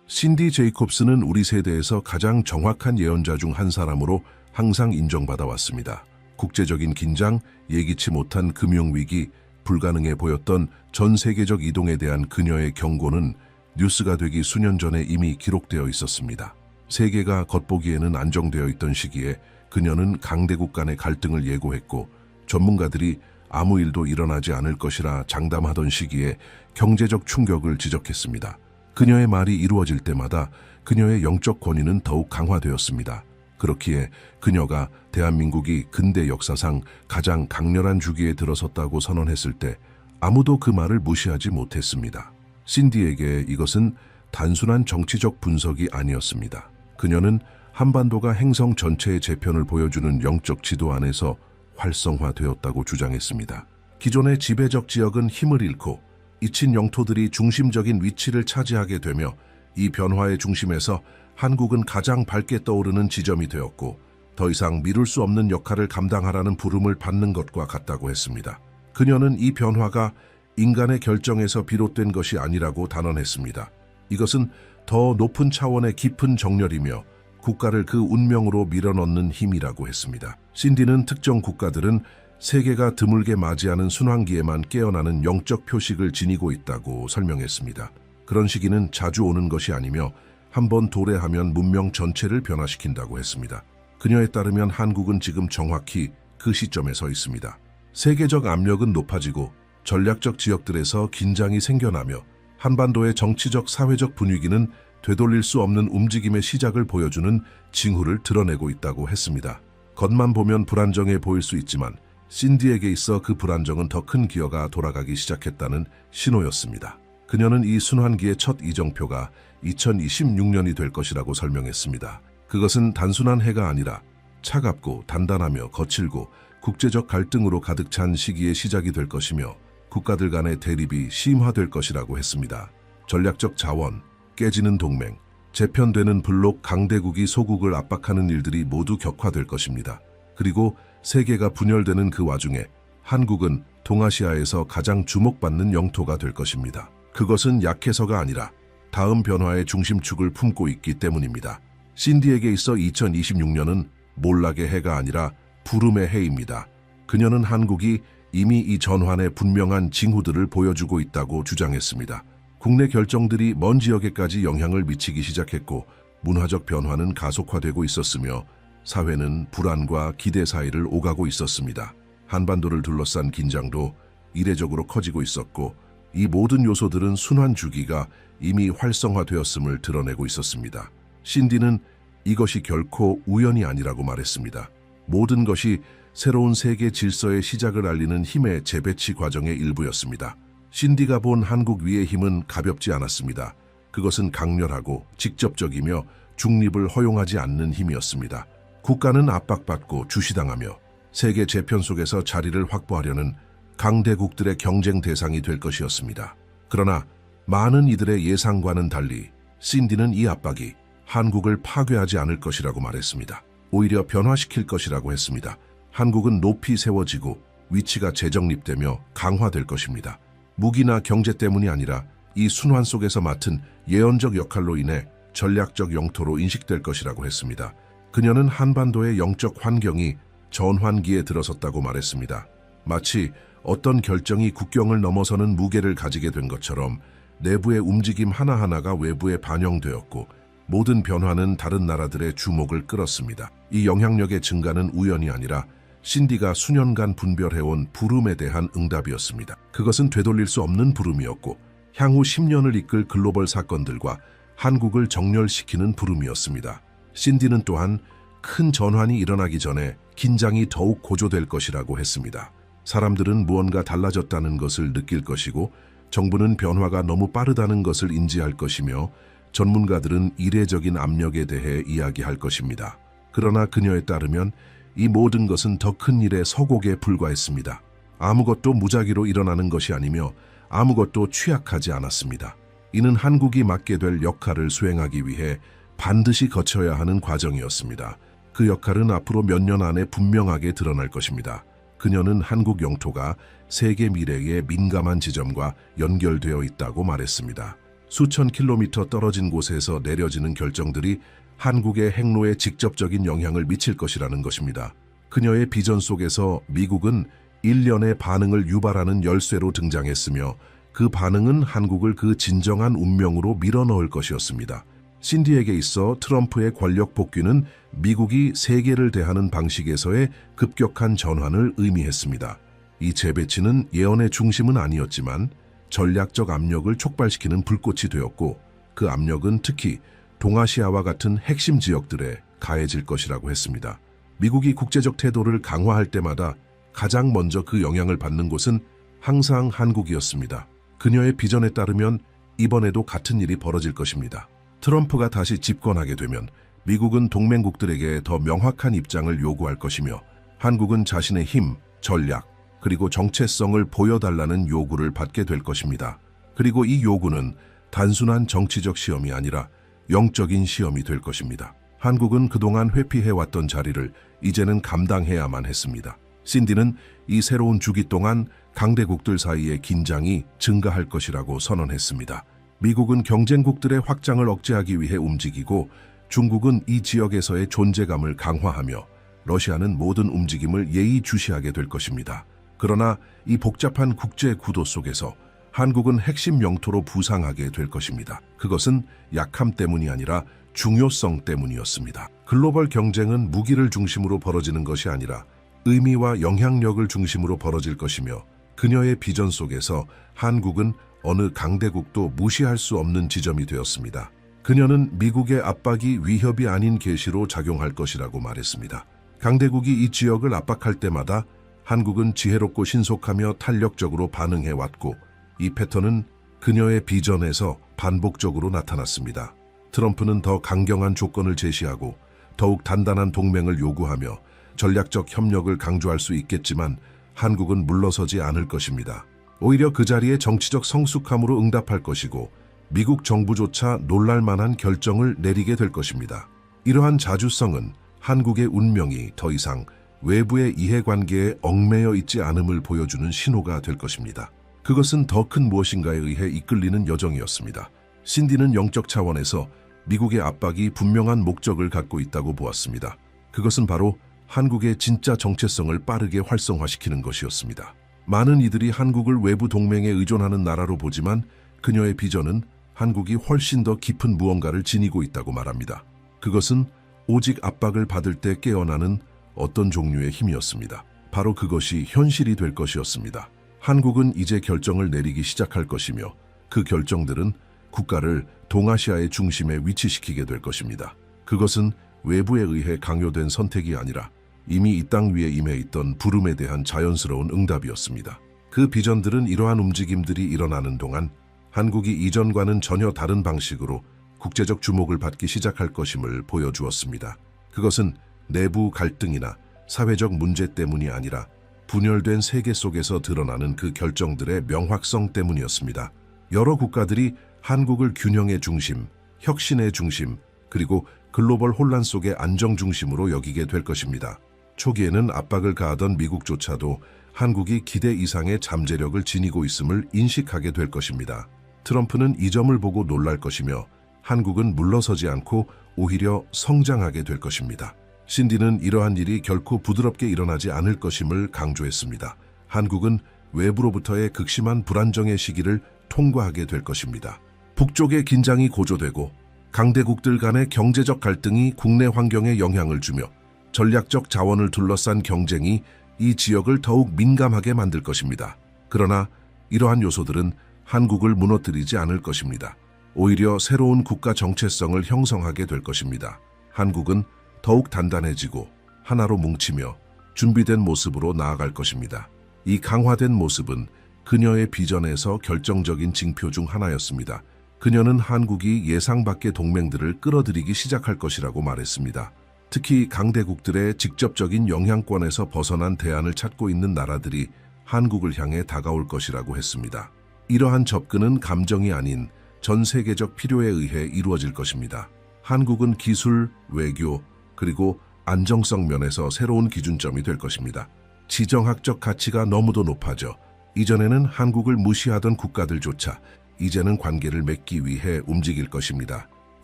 신디 제이콥스는 우리 세대에서 가장 정확한 예언자 중 한 사람으로 항상 인정받아 왔습니다. 국제적인 긴장, 예기치 못한 금융위기, 불가능해 보였던 전 세계적 이동에 대한 그녀의 경고는 뉴스가 되기 수년 전에 이미 기록되어 있었습니다. 세계가 겉보기에는 안정되어 있던 시기에 그녀는 강대국 간의 갈등을 예고했고, 전문가들이 아무 일도 일어나지 않을 것이라 장담하던 시기에 경제적 충격을 지적했습니다. 그녀의 말이 이루어질 때마다 그녀의 영적 권위는 더욱 강화되었습니다. 그렇기에 그녀가 대한민국이 근대 역사상 가장 강렬한 주기에 들어섰다고 선언했을 때 아무도 그 말을 무시하지 못했습니다. 신디에게 이것은 단순한 정치적 분석이 아니었습니다. 그녀는 한반도가 행성 전체의 재편을 보여주는 영적 지도 안에서 활성화되었다고 주장했습니다. 기존의 지배적 지역은 힘을 잃고 잊힌 영토들이 중심적인 위치를 차지하게 되며, 이 변화의 중심에서 한국은 가장 밝게 떠오르는 지점이 되었고, 더 이상 미룰 수 없는 역할을 감당하라는 부름을 받는 것과 같다고 했습니다. 그녀는 이 변화가 인간의 결정에서 비롯된 것이 아니라고 단언했습니다. 이것은 더 높은 차원의 깊은 정렬이며 국가를 그 운명으로 밀어넣는 힘이라고 했습니다. 신디는 특정 국가들은 세계가 드물게 맞이하는 순환기에만 깨어나는 영적 표식을 지니고 있다고 설명했습니다. 그런 시기는 자주 오는 것이 아니며 한번 도래하면 문명 전체를 변화시킨다고 했습니다. 그녀에 따르면 한국은 지금 정확히 그 시점에 서 있습니다. 세계적 압력은 높아지고 전략적 지역들에서 긴장이 생겨나며 한반도의 정치적 사회적 분위기는 되돌릴 수 없는 움직임의 시작을 보여주는 징후를 드러내고 있다고 했습니다. 겉만 보면 불안정해 보일 수 있지만 신디에게 있어 그 불안정은 더 큰 기어가 돌아가기 시작했다는 신호였습니다. 그녀는 이 순환기의 첫 이정표가 2026년이 될 것이라고 설명했습니다. 그것은 단순한 해가 아니라 차갑고 단단하며 거칠고 국제적 갈등으로 가득 찬 시기의 시작이 될 것이며, 국가들 간의 대립이 심화될 것이라고 했습니다. 전략적 자원, 깨지는 동맹, 재편되는 블록 강대국이 소국을 압박하는 일들이 모두 격화될 것입니다. 그리고 세계가 분열되는 그 와중에 한국은 동아시아에서 가장 주목받는 영토가 될 것입니다. 그것은 약해서가 아니라 다음 변화의 중심축을 품고 있기 때문입니다. 신디에게 있어 2026년은 몰락의 해가 아니라 부름의 해입니다. 그녀는 한국이 이미 이 전환의 분명한 징후들을 보여주고 있다고 주장했습니다. 국내 결정들이 먼 지역에까지 영향을 미치기 시작했고, 문화적 변화는 가속화되고 있었으며 사회는 불안과 기대 사이를 오가고 있었습니다. 한반도를 둘러싼 긴장도 이례적으로 커지고 있었고, 이 모든 요소들은 순환 주기가 이미 활성화되었음을 드러내고 있었습니다. 신디는 이것이 결코 우연이 아니라고 말했습니다. 모든 것이 새로운 세계 질서의 시작을 알리는 힘의 재배치 과정의 일부였습니다. 신디가 본 한국 위의 힘은 가볍지 않았습니다. 그것은 강렬하고 직접적이며 중립을 허용하지 않는 힘이었습니다. 국가는 압박받고 주시당하며 세계 재편 속에서 자리를 확보하려는 강대국들의 경쟁 대상이 될 것이었습니다. 그러나 많은 이들의 예상과는 달리 신디는 이 압박이 한국을 파괴하지 않을 것이라고 말했습니다. 오히려 변화시킬 것이라고 했습니다. 한국은 높이 세워지고 위치가 재정립되며 강화될 것입니다. 무기나 경제 때문이 아니라 이 순환 속에서 맡은 예언적 역할로 인해 전략적 영토로 인식될 것이라고 했습니다. 그녀는 한반도의 영적 환경이 전환기에 들어섰다고 말했습니다. 마치 어떤 결정이 국경을 넘어서는 무게를 가지게 된 것처럼 내부의 움직임 하나하나가 외부에 반영되었고, 모든 변화는 다른 나라들의 주목을 끌었습니다. 이 영향력의 증가는 우연이 아니라 신디가 수년간 분별해온 부름에 대한 응답이었습니다. 그것은 되돌릴 수 없는 부름이었고, 향후 10년을 이끌 글로벌 사건들과 한국을 정렬시키는 부름이었습니다. 신디는 또한 큰 전환이 일어나기 전에 긴장이 더욱 고조될 것이라고 했습니다. 사람들은 무언가 달라졌다는 것을 느낄 것이고, 정부는 변화가 너무 빠르다는 것을 인지할 것이며, 전문가들은 이례적인 압력에 대해 이야기할 것입니다. 그러나 그녀에 따르면 이 모든 것은 더 큰 일의 서곡에 불과했습니다. 아무것도 무작위로 일어나는 것이 아니며 아무것도 취약하지 않았습니다. 이는 한국이 맡게 될 역할을 수행하기 위해 반드시 거쳐야 하는 과정이었습니다. 그 역할은 앞으로 몇 년 안에 분명하게 드러날 것입니다. 그녀는 한국 영토가 세계 미래의 민감한 지점과 연결되어 있다고 말했습니다. 수천 킬로미터 떨어진 곳에서 내려지는 결정들이 한국의 행로에 직접적인 영향을 미칠 것이라는 것입니다. 그녀의 비전 속에서 미국은 일련의 반응을 유발하는 열쇠로 등장했으며 그 반응은 한국을 그 진정한 운명으로 밀어넣을 것이었습니다. 신디에게 있어 트럼프의 권력 복귀는 미국이 세계를 대하는 방식에서의 급격한 전환을 의미했습니다. 이 재배치는 예언의 중심은 아니었지만 전략적 압력을 촉발시키는 불꽃이 되었고 그 압력은 특히 동아시아와 같은 핵심 지역들에 가해질 것이라고 했습니다. 미국이 국제적 태도를 강화할 때마다 가장 먼저 그 영향을 받는 곳은 항상 한국이었습니다. 그녀의 비전에 따르면 이번에도 같은 일이 벌어질 것입니다. 트럼프가 다시 집권하게 되면 미국은 동맹국들에게 더 명확한 입장을 요구할 것이며 한국은 자신의 힘, 전략, 그리고 정체성을 보여달라는 요구를 받게 될 것입니다. 그리고 이 요구는 단순한 정치적 시험이 아니라 영적인 시험이 될 것입니다. 한국은 그동안 회피해왔던 자리를 이제는 감당해야만 했습니다. 신디는 이 새로운 주기 동안 강대국들 사이의 긴장이 증가할 것이라고 선언했습니다. 미국은 경쟁국들의 확장을 억제하기 위해 움직이고 중국은 이 지역에서의 존재감을 강화하며 러시아는 모든 움직임을 예의주시하게 될 것입니다. 그러나 이 복잡한 국제 구도 속에서 한국은 핵심 영토로 부상하게 될 것입니다. 그것은 약함 때문이 아니라 중요성 때문이었습니다. 글로벌 경쟁은 무기를 중심으로 벌어지는 것이 아니라 의미와 영향력을 중심으로 벌어질 것이며 그녀의 비전 속에서 한국은 어느 강대국도 무시할 수 없는 지점이 되었습니다. 그녀는 미국의 압박이 위협이 아닌 계시로 작용할 것이라고 말했습니다. 강대국이 이 지역을 압박할 때마다 한국은 지혜롭고 신속하며 탄력적으로 반응해왔고 이 패턴은 그녀의 비전에서 반복적으로 나타났습니다. 트럼프는 더 강경한 조건을 제시하고 더욱 단단한 동맹을 요구하며 전략적 협력을 강조할 수 있겠지만 한국은 물러서지 않을 것입니다. 오히려 그 자리에 정치적 성숙함으로 응답할 것이고 미국 정부조차 놀랄만한 결정을 내리게 될 것입니다. 이러한 자주성은 한국의 운명이 더 이상 외부의 이해관계에 얽매여 있지 않음을 보여주는 신호가 될 것입니다. 그것은 더 큰 무엇인가에 의해 이끌리는 여정이었습니다. 신디는 영적 차원에서 미국의 압박이 분명한 목적을 갖고 있다고 보았습니다. 그것은 바로 한국의 진짜 정체성을 빠르게 활성화시키는 것이었습니다. 많은 이들이 한국을 외부 동맹에 의존하는 나라로 보지만 그녀의 비전은 한국이 훨씬 더 깊은 무언가를 지니고 있다고 말합니다. 그것은 오직 압박을 받을 때 깨어나는 어떤 종류의 힘이었습니다. 바로 그것이 현실이 될 것이었습니다. 한국은 이제 결정을 내리기 시작할 것이며 그 결정들은 국가를 동아시아의 중심에 위치시키게 될 것입니다. 그것은 외부에 의해 강요된 선택이 아니라 이미 이 땅 위에 임해 있던 부름에 대한 자연스러운 응답이었습니다. 그 비전들은 이러한 움직임들이 일어나는 동안 한국이 이전과는 전혀 다른 방식으로 국제적 주목을 받기 시작할 것임을 보여주었습니다. 그것은 내부 갈등이나 사회적 문제 때문이 아니라 분열된 세계 속에서 드러나는 그 결정들의 명확성 때문이었습니다. 여러 국가들이 한국을 균형의 중심, 혁신의 중심, 그리고 글로벌 혼란 속의 안정 중심으로 여기게 될 것입니다. 초기에는 압박을 가하던 미국조차도 한국이 기대 이상의 잠재력을 지니고 있음을 인식하게 될 것입니다. 트럼프는 이 점을 보고 놀랄 것이며 한국은 물러서지 않고 오히려 성장하게 될 것입니다. 신디는 이러한 일이 결코 부드럽게 일어나지 않을 것임을 강조했습니다. 한국은 외부로부터의 극심한 불안정의 시기를 통과하게 될 것입니다. 북쪽의 긴장이 고조되고 강대국들 간의 경제적 갈등이 국내 환경에 영향을 주며 전략적 자원을 둘러싼 경쟁이 이 지역을 더욱 민감하게 만들 것입니다. 그러나 이러한 요소들은 한국을 무너뜨리지 않을 것입니다. 오히려 새로운 국가 정체성을 형성하게 될 것입니다. 한국은 더욱 단단해지고 하나로 뭉치며 준비된 모습으로 나아갈 것입니다. 이 강화된 모습은 그녀의 비전에서 결정적인 징표 중 하나였습니다. 그녀는 한국이 예상 밖의 동맹들을 끌어들이기 시작할 것이라고 말했습니다. 특히 강대국들의 직접적인 영향권에서 벗어난 대안을 찾고 있는 나라들이 한국을 향해 다가올 것이라고 했습니다. 이러한 접근은 감정이 아닌 전 세계적 필요에 의해 이루어질 것입니다. 한국은 기술, 외교, 그리고 안정성 면에서 새로운 기준점이 될 것입니다. 지정학적 가치가 너무도 높아져 이전에는 한국을 무시하던 국가들조차 이제는 관계를 맺기 위해 움직일 것입니다.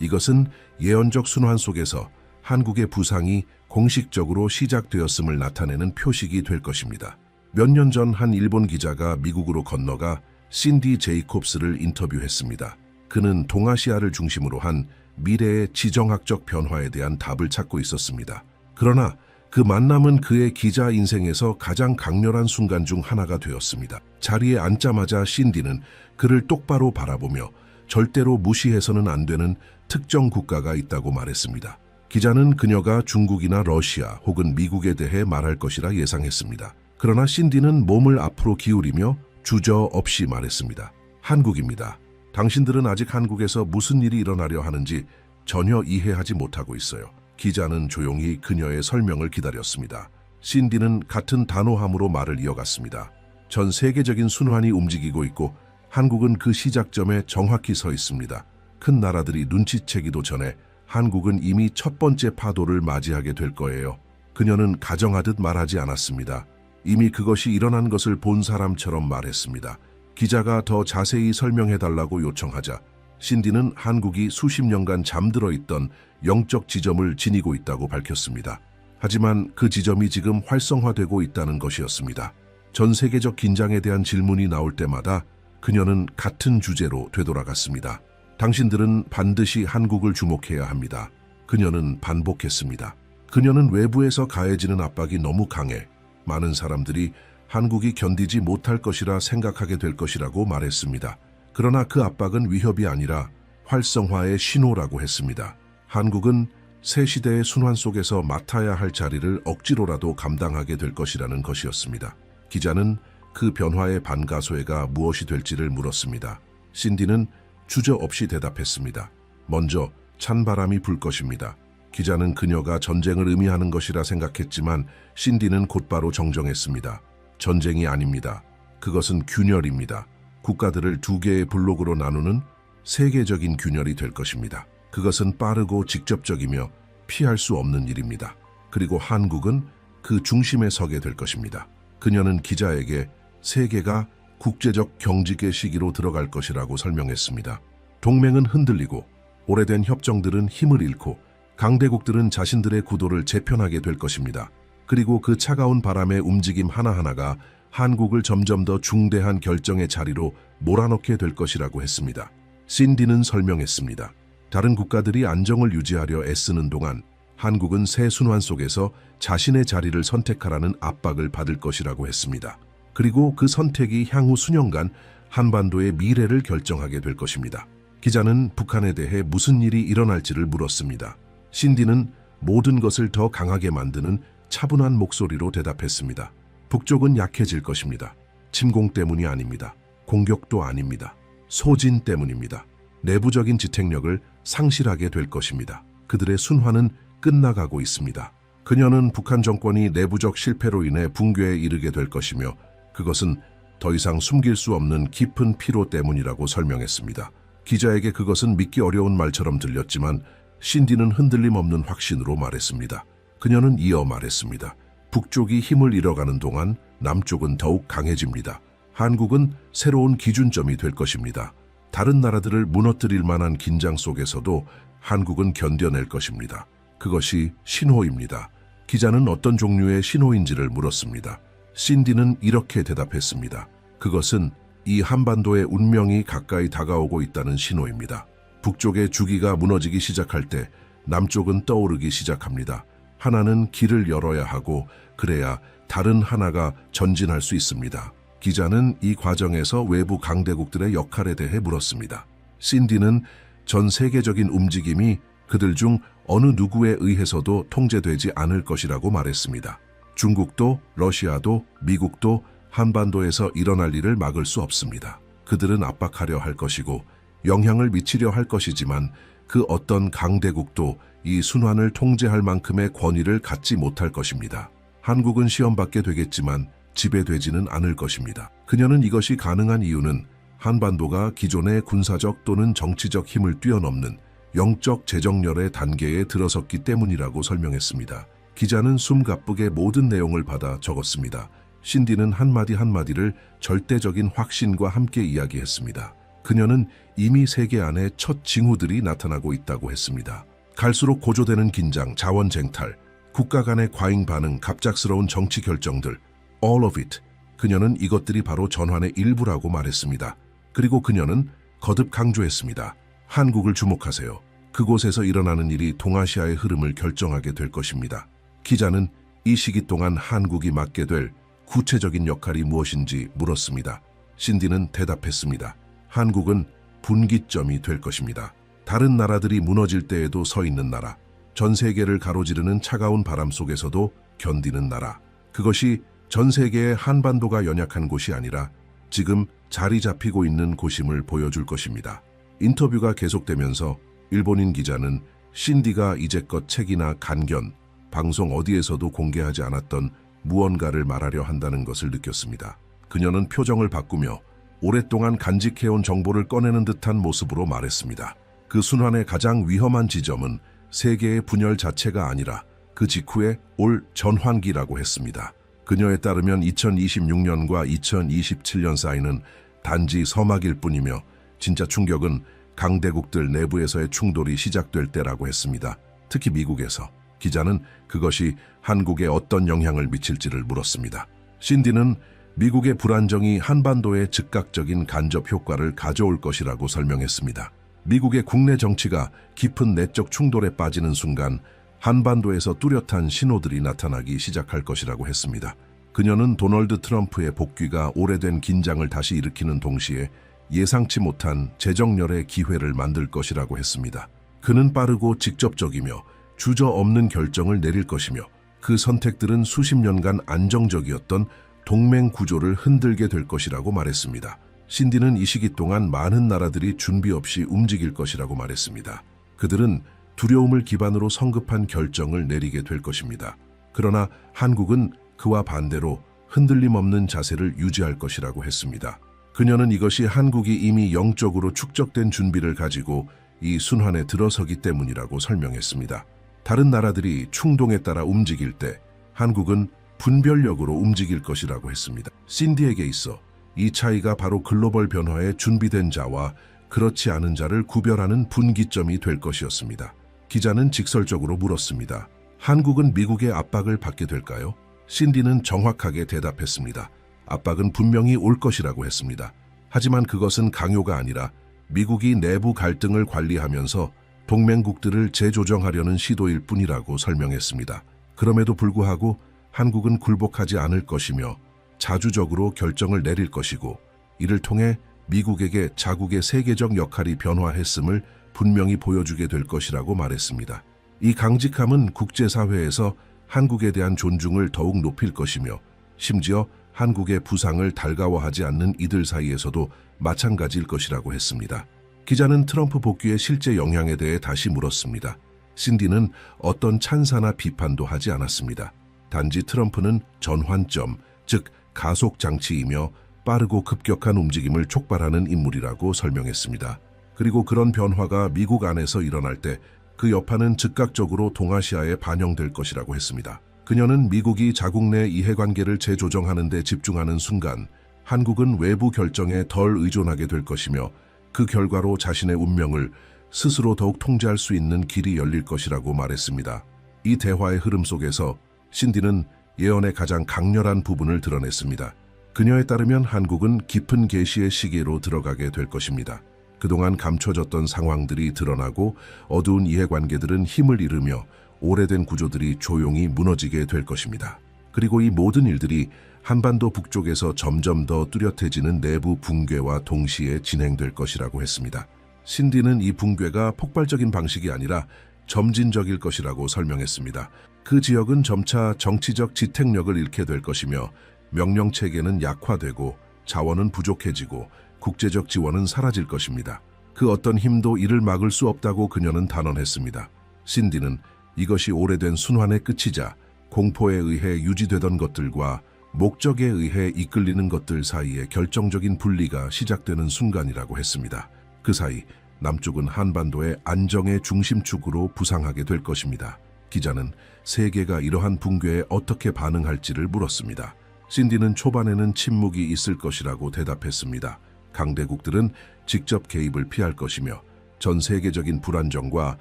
이것은 예언적 순환 속에서 한국의 부상이 공식적으로 시작되었음을 나타내는 표식이 될 것입니다. 몇 년 전 한 일본 기자가 미국으로 건너가 신디 제이콥스를 인터뷰했습니다. 그는 동아시아를 중심으로 한 미래의 지정학적 변화에 대한 답을 찾고 있었습니다. 그러나 그 만남은 그의 기자 인생에서 가장 강렬한 순간 중 하나가 되었습니다. 자리에 앉자마자 신디는 그를 똑바로 바라보며 절대로 무시해서는 안 되는 특정 국가가 있다고 말했습니다. 기자는 그녀가 중국이나 러시아 혹은 미국에 대해 말할 것이라 예상했습니다. 그러나 신디는 몸을 앞으로 기울이며 주저없이 말했습니다. 한국입니다. 당신들은 아직 한국에서 무슨 일이 일어나려 하는지 전혀 이해하지 못하고 있어요. 기자는 조용히 그녀의 설명을 기다렸습니다. 신디는 같은 단호함으로 말을 이어갔습니다. 전 세계적인 순환이 움직이고 있고 한국은 그 시작점에 정확히 서 있습니다. 큰 나라들이 눈치채기도 전에 한국은 이미 첫 번째 파도를 맞이하게 될 거예요. 그녀는 가정하듯 말하지 않았습니다. 이미 그것이 일어난 것을 본 사람처럼 말했습니다. 기자가 더 자세히 설명해달라고 요청하자 신디는 한국이 수십 년간 잠들어 있던 영적 지점을 지니고 있다고 밝혔습니다. 하지만 그 지점이 지금 활성화되고 있다는 것이었습니다. 전 세계적 긴장에 대한 질문이 나올 때마다 그녀는 같은 주제로 되돌아갔습니다. 당신들은 반드시 한국을 주목해야 합니다. 그녀는 반복했습니다. 그녀는 외부에서 가해지는 압박이 너무 강해 많은 사람들이 한국이 견디지 못할 것이라 생각하게 될 것이라고 말했습니다. 그러나 그 압박은 위협이 아니라 활성화의 신호라고 했습니다. 한국은 새 시대의 순환 속에서 맡아야 할 자리를 억지로라도 감당하게 될 것이라는 것이었습니다. 기자는 그 변화의 반가소회가 무엇이 될지를 물었습니다. 신디는 주저없이 대답했습니다. 먼저 찬바람이 불 것입니다. 기자는 그녀가 전쟁을 의미하는 것이라 생각했지만 신디는 곧바로 정정했습니다. 전쟁이 아닙니다. 그것은 균열입니다. 국가들을 두 개의 블록으로 나누는 세계적인 균열이 될 것입니다. 그것은 빠르고 직접적이며 피할 수 없는 일입니다. 그리고 한국은 그 중심에 서게 될 것입니다. 그녀는 기자에게 세계가 국제적 경직의 시기로 들어갈 것이라고 설명했습니다. 동맹은 흔들리고 오래된 협정들은 힘을 잃고 강대국들은 자신들의 구도를 재편하게 될 것입니다. 그리고 그 차가운 바람의 움직임 하나하나가 한국을 점점 더 중대한 결정의 자리로 몰아넣게 될 것이라고 했습니다. 신디는 설명했습니다. 다른 국가들이 안정을 유지하려 애쓰는 동안 한국은 새 순환 속에서 자신의 자리를 선택하라는 압박을 받을 것이라고 했습니다. 그리고 그 선택이 향후 수년간 한반도의 미래를 결정하게 될 것입니다. 기자는 북한에 대해 무슨 일이 일어날지를 물었습니다. 신디는 모든 것을 더 강하게 만드는 차분한 목소리로 대답했습니다. 북쪽은 약해질 것입니다. 침공 때문이 아닙니다. 공격도 아닙니다. 소진 때문입니다. 내부적인 지탱력을 상실하게 될 것입니다. 그들의 순환은 끝나가고 있습니다. 그녀는 북한 정권이 내부적 실패로 인해 붕괴에 이르게 될 것이며 그것은 더 이상 숨길 수 없는 깊은 피로 때문이라고 설명했습니다. 기자에게 그것은 믿기 어려운 말처럼 들렸지만 신디는 흔들림 없는 확신으로 말했습니다. 그녀는 이어 말했습니다. 북쪽이 힘을 잃어가는 동안 남쪽은 더욱 강해집니다. 한국은 새로운 기준점이 될 것입니다. 다른 나라들을 무너뜨릴 만한 긴장 속에서도 한국은 견뎌낼 것입니다. 그것이 신호입니다. 기자는 어떤 종류의 신호인지를 물었습니다. 신디는 이렇게 대답했습니다. 그것은 이 한반도의 운명이 가까이 다가오고 있다는 신호입니다. 북쪽의 주기가 무너지기 시작할 때 남쪽은 떠오르기 시작합니다. 하나는 길을 열어야 하고 그래야 다른 하나가 전진할 수 있습니다. 기자는 이 과정에서 외부 강대국들의 역할에 대해 물었습니다. 신디는 전 세계적인 움직임이 그들 중 어느 누구에 의해서도 통제되지 않을 것이라고 말했습니다. 중국도 러시아도 미국도 한반도에서 일어날 일을 막을 수 없습니다. 그들은 압박하려 할 것이고 영향을 미치려 할 것이지만 그 어떤 강대국도 이 순환을 통제할 만큼의 권위를 갖지 못할 것입니다. 한국은 시험받게 되겠지만 지배되지는 않을 것입니다. 그녀는 이것이 가능한 이유는 한반도가 기존의 군사적 또는 정치적 힘을 뛰어넘는 영적 재정렬의 단계에 들어섰기 때문이라고 설명했습니다. 기자는 숨가쁘게 모든 내용을 받아 적었습니다. 신디는 한마디 한마디를 절대적인 확신과 함께 이야기했습니다. 그녀는 이미 세계 안에 첫 징후들이 나타나고 있다고 했습니다. 갈수록 고조되는 긴장, 자원 쟁탈, 국가 간의 과잉 반응, 갑작스러운 정치 결정들, all of it. 그녀는 이것들이 바로 전환의 일부라고 말했습니다. 그리고 그녀는 거듭 강조했습니다. 한국을 주목하세요. 그곳에서 일어나는 일이 동아시아의 흐름을 결정하게 될 것입니다. 기자는 이 시기 동안 한국이 맡게 될 구체적인 역할이 무엇인지 물었습니다. 신디는 대답했습니다. 한국은 분기점이 될 것입니다. 다른 나라들이 무너질 때에도 서 있는 나라, 전 세계를 가로지르는 차가운 바람 속에서도 견디는 나라. 그것이 전 세계의 한반도가 연약한 곳이 아니라 지금 자리 잡히고 있는 곳임을 보여줄 것입니다. 인터뷰가 계속되면서 일본인 기자는 신디가 이제껏 책이나 간견, 방송 어디에서도 공개하지 않았던 무언가를 말하려 한다는 것을 느꼈습니다. 그녀는 표정을 바꾸며 오랫동안 간직해온 정보를 꺼내는 듯한 모습으로 말했습니다. 그 순환의 가장 위험한 지점은 세계의 분열 자체가 아니라 그 직후에 올 전환기라고 했습니다. 그녀에 따르면 2026년과 2027년 사이는 단지 서막일 뿐이며 진짜 충격은 강대국들 내부에서의 충돌이 시작될 때라고 했습니다. 특히 미국에서. 기자는 그것이 한국에 어떤 영향을 미칠지를 물었습니다. 신디는 미국의 불안정이 한반도에 즉각적인 간접 효과를 가져올 것이라고 설명했습니다. 미국의 국내 정치가 깊은 내적 충돌에 빠지는 순간 한반도에서 뚜렷한 신호들이 나타나기 시작할 것이라고 했습니다. 그녀는 도널드 트럼프의 복귀가 오래된 긴장을 다시 일으키는 동시에 예상치 못한 재정렬의 기회를 만들 것이라고 했습니다. 그는 빠르고 직접적이며 주저없는 결정을 내릴 것이며 그 선택들은 수십 년간 안정적이었던 동맹 구조를 흔들게 될 것이라고 말했습니다. 신디는 이 시기 동안 많은 나라들이 준비 없이 움직일 것이라고 말했습니다. 그들은 두려움을 기반으로 성급한 결정을 내리게 될 것입니다. 그러나 한국은 그와 반대로 흔들림 없는 자세를 유지할 것이라고 했습니다. 그녀는 이것이 한국이 이미 영적으로 축적된 준비를 가지고 이 순환에 들어서기 때문이라고 설명했습니다. 다른 나라들이 충동에 따라 움직일 때 한국은 분별력으로 움직일 것이라고 했습니다. 신디에게 있어 이 차이가 바로 글로벌 변화에 준비된 자와 그렇지 않은 자를 구별하는 분기점이 될 것이었습니다. 기자는 직설적으로 물었습니다. 한국은 미국의 압박을 받게 될까요? 신디는 정확하게 대답했습니다. 압박은 분명히 올 것이라고 했습니다. 하지만 그것은 강요가 아니라 미국이 내부 갈등을 관리하면서 동맹국들을 재조정하려는 시도일 뿐이라고 설명했습니다. 그럼에도 불구하고 한국은 굴복하지 않을 것이며 자주적으로 결정을 내릴 것이고 이를 통해 미국에게 자국의 세계적 역할이 변화했음을 분명히 보여주게 될 것이라고 말했습니다. 이 강직함은 국제사회에서 한국에 대한 존중을 더욱 높일 것이며 심지어 한국의 부상을 달가워하지 않는 이들 사이에서도 마찬가지일 것이라고 했습니다. 기자는 트럼프 복귀의 실제 영향에 대해 다시 물었습니다. 신디는 어떤 찬사나 비판도 하지 않았습니다. 단지 트럼프는 전환점, 즉 가속장치이며 빠르고 급격한 움직임을 촉발하는 인물이라고 설명했습니다. 그리고 그런 변화가 미국 안에서 일어날 때 그 여파는 즉각적으로 동아시아에 반영될 것이라고 했습니다. 그녀는 미국이 자국 내 이해관계를 재조정하는 데 집중하는 순간 한국은 외부 결정에 덜 의존하게 될 것이며 그 결과로 자신의 운명을 스스로 더욱 통제할 수 있는 길이 열릴 것이라고 말했습니다. 이 대화의 흐름 속에서 신디는 예언의 가장 강렬한 부분을 드러냈습니다. 그녀에 따르면 한국은 깊은 계시의 시기로 들어가게 될 것입니다. 그동안 감춰졌던 상황들이 드러나고 어두운 이해관계들은 힘을 잃으며 오래된 구조들이 조용히 무너지게 될 것입니다. 그리고 이 모든 일들이 한반도 북쪽에서 점점 더 뚜렷해지는 내부 붕괴와 동시에 진행될 것이라고 했습니다. 신디는 이 붕괴가 폭발적인 방식이 아니라 점진적일 것이라고 설명했습니다. 그 지역은 점차 정치적 지탱력을 잃게 될 것이며 명령체계는 약화되고 자원은 부족해지고 국제적 지원은 사라질 것입니다. 그 어떤 힘도 이를 막을 수 없다고 그녀는 단언했습니다. 신디는 이것이 오래된 순환의 끝이자 공포에 의해 유지되던 것들과 목적에 의해 이끌리는 것들 사이의 결정적인 분리가 시작되는 순간이라고 했습니다. 그 사이 남쪽은 한반도의 안정의 중심축으로 부상하게 될 것입니다. 기자는 세계가 이러한 붕괴에 어떻게 반응할지를 물었습니다. 신디는 초반에는 침묵이 있을 것이라고 대답했습니다. 강대국들은 직접 개입을 피할 것이며 전 세계적인 불안정과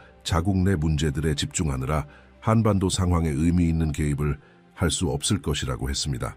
자국 내 문제들에 집중하느라 한반도 상황에 의미 있는 개입을 할 수 없을 것이라고 했습니다.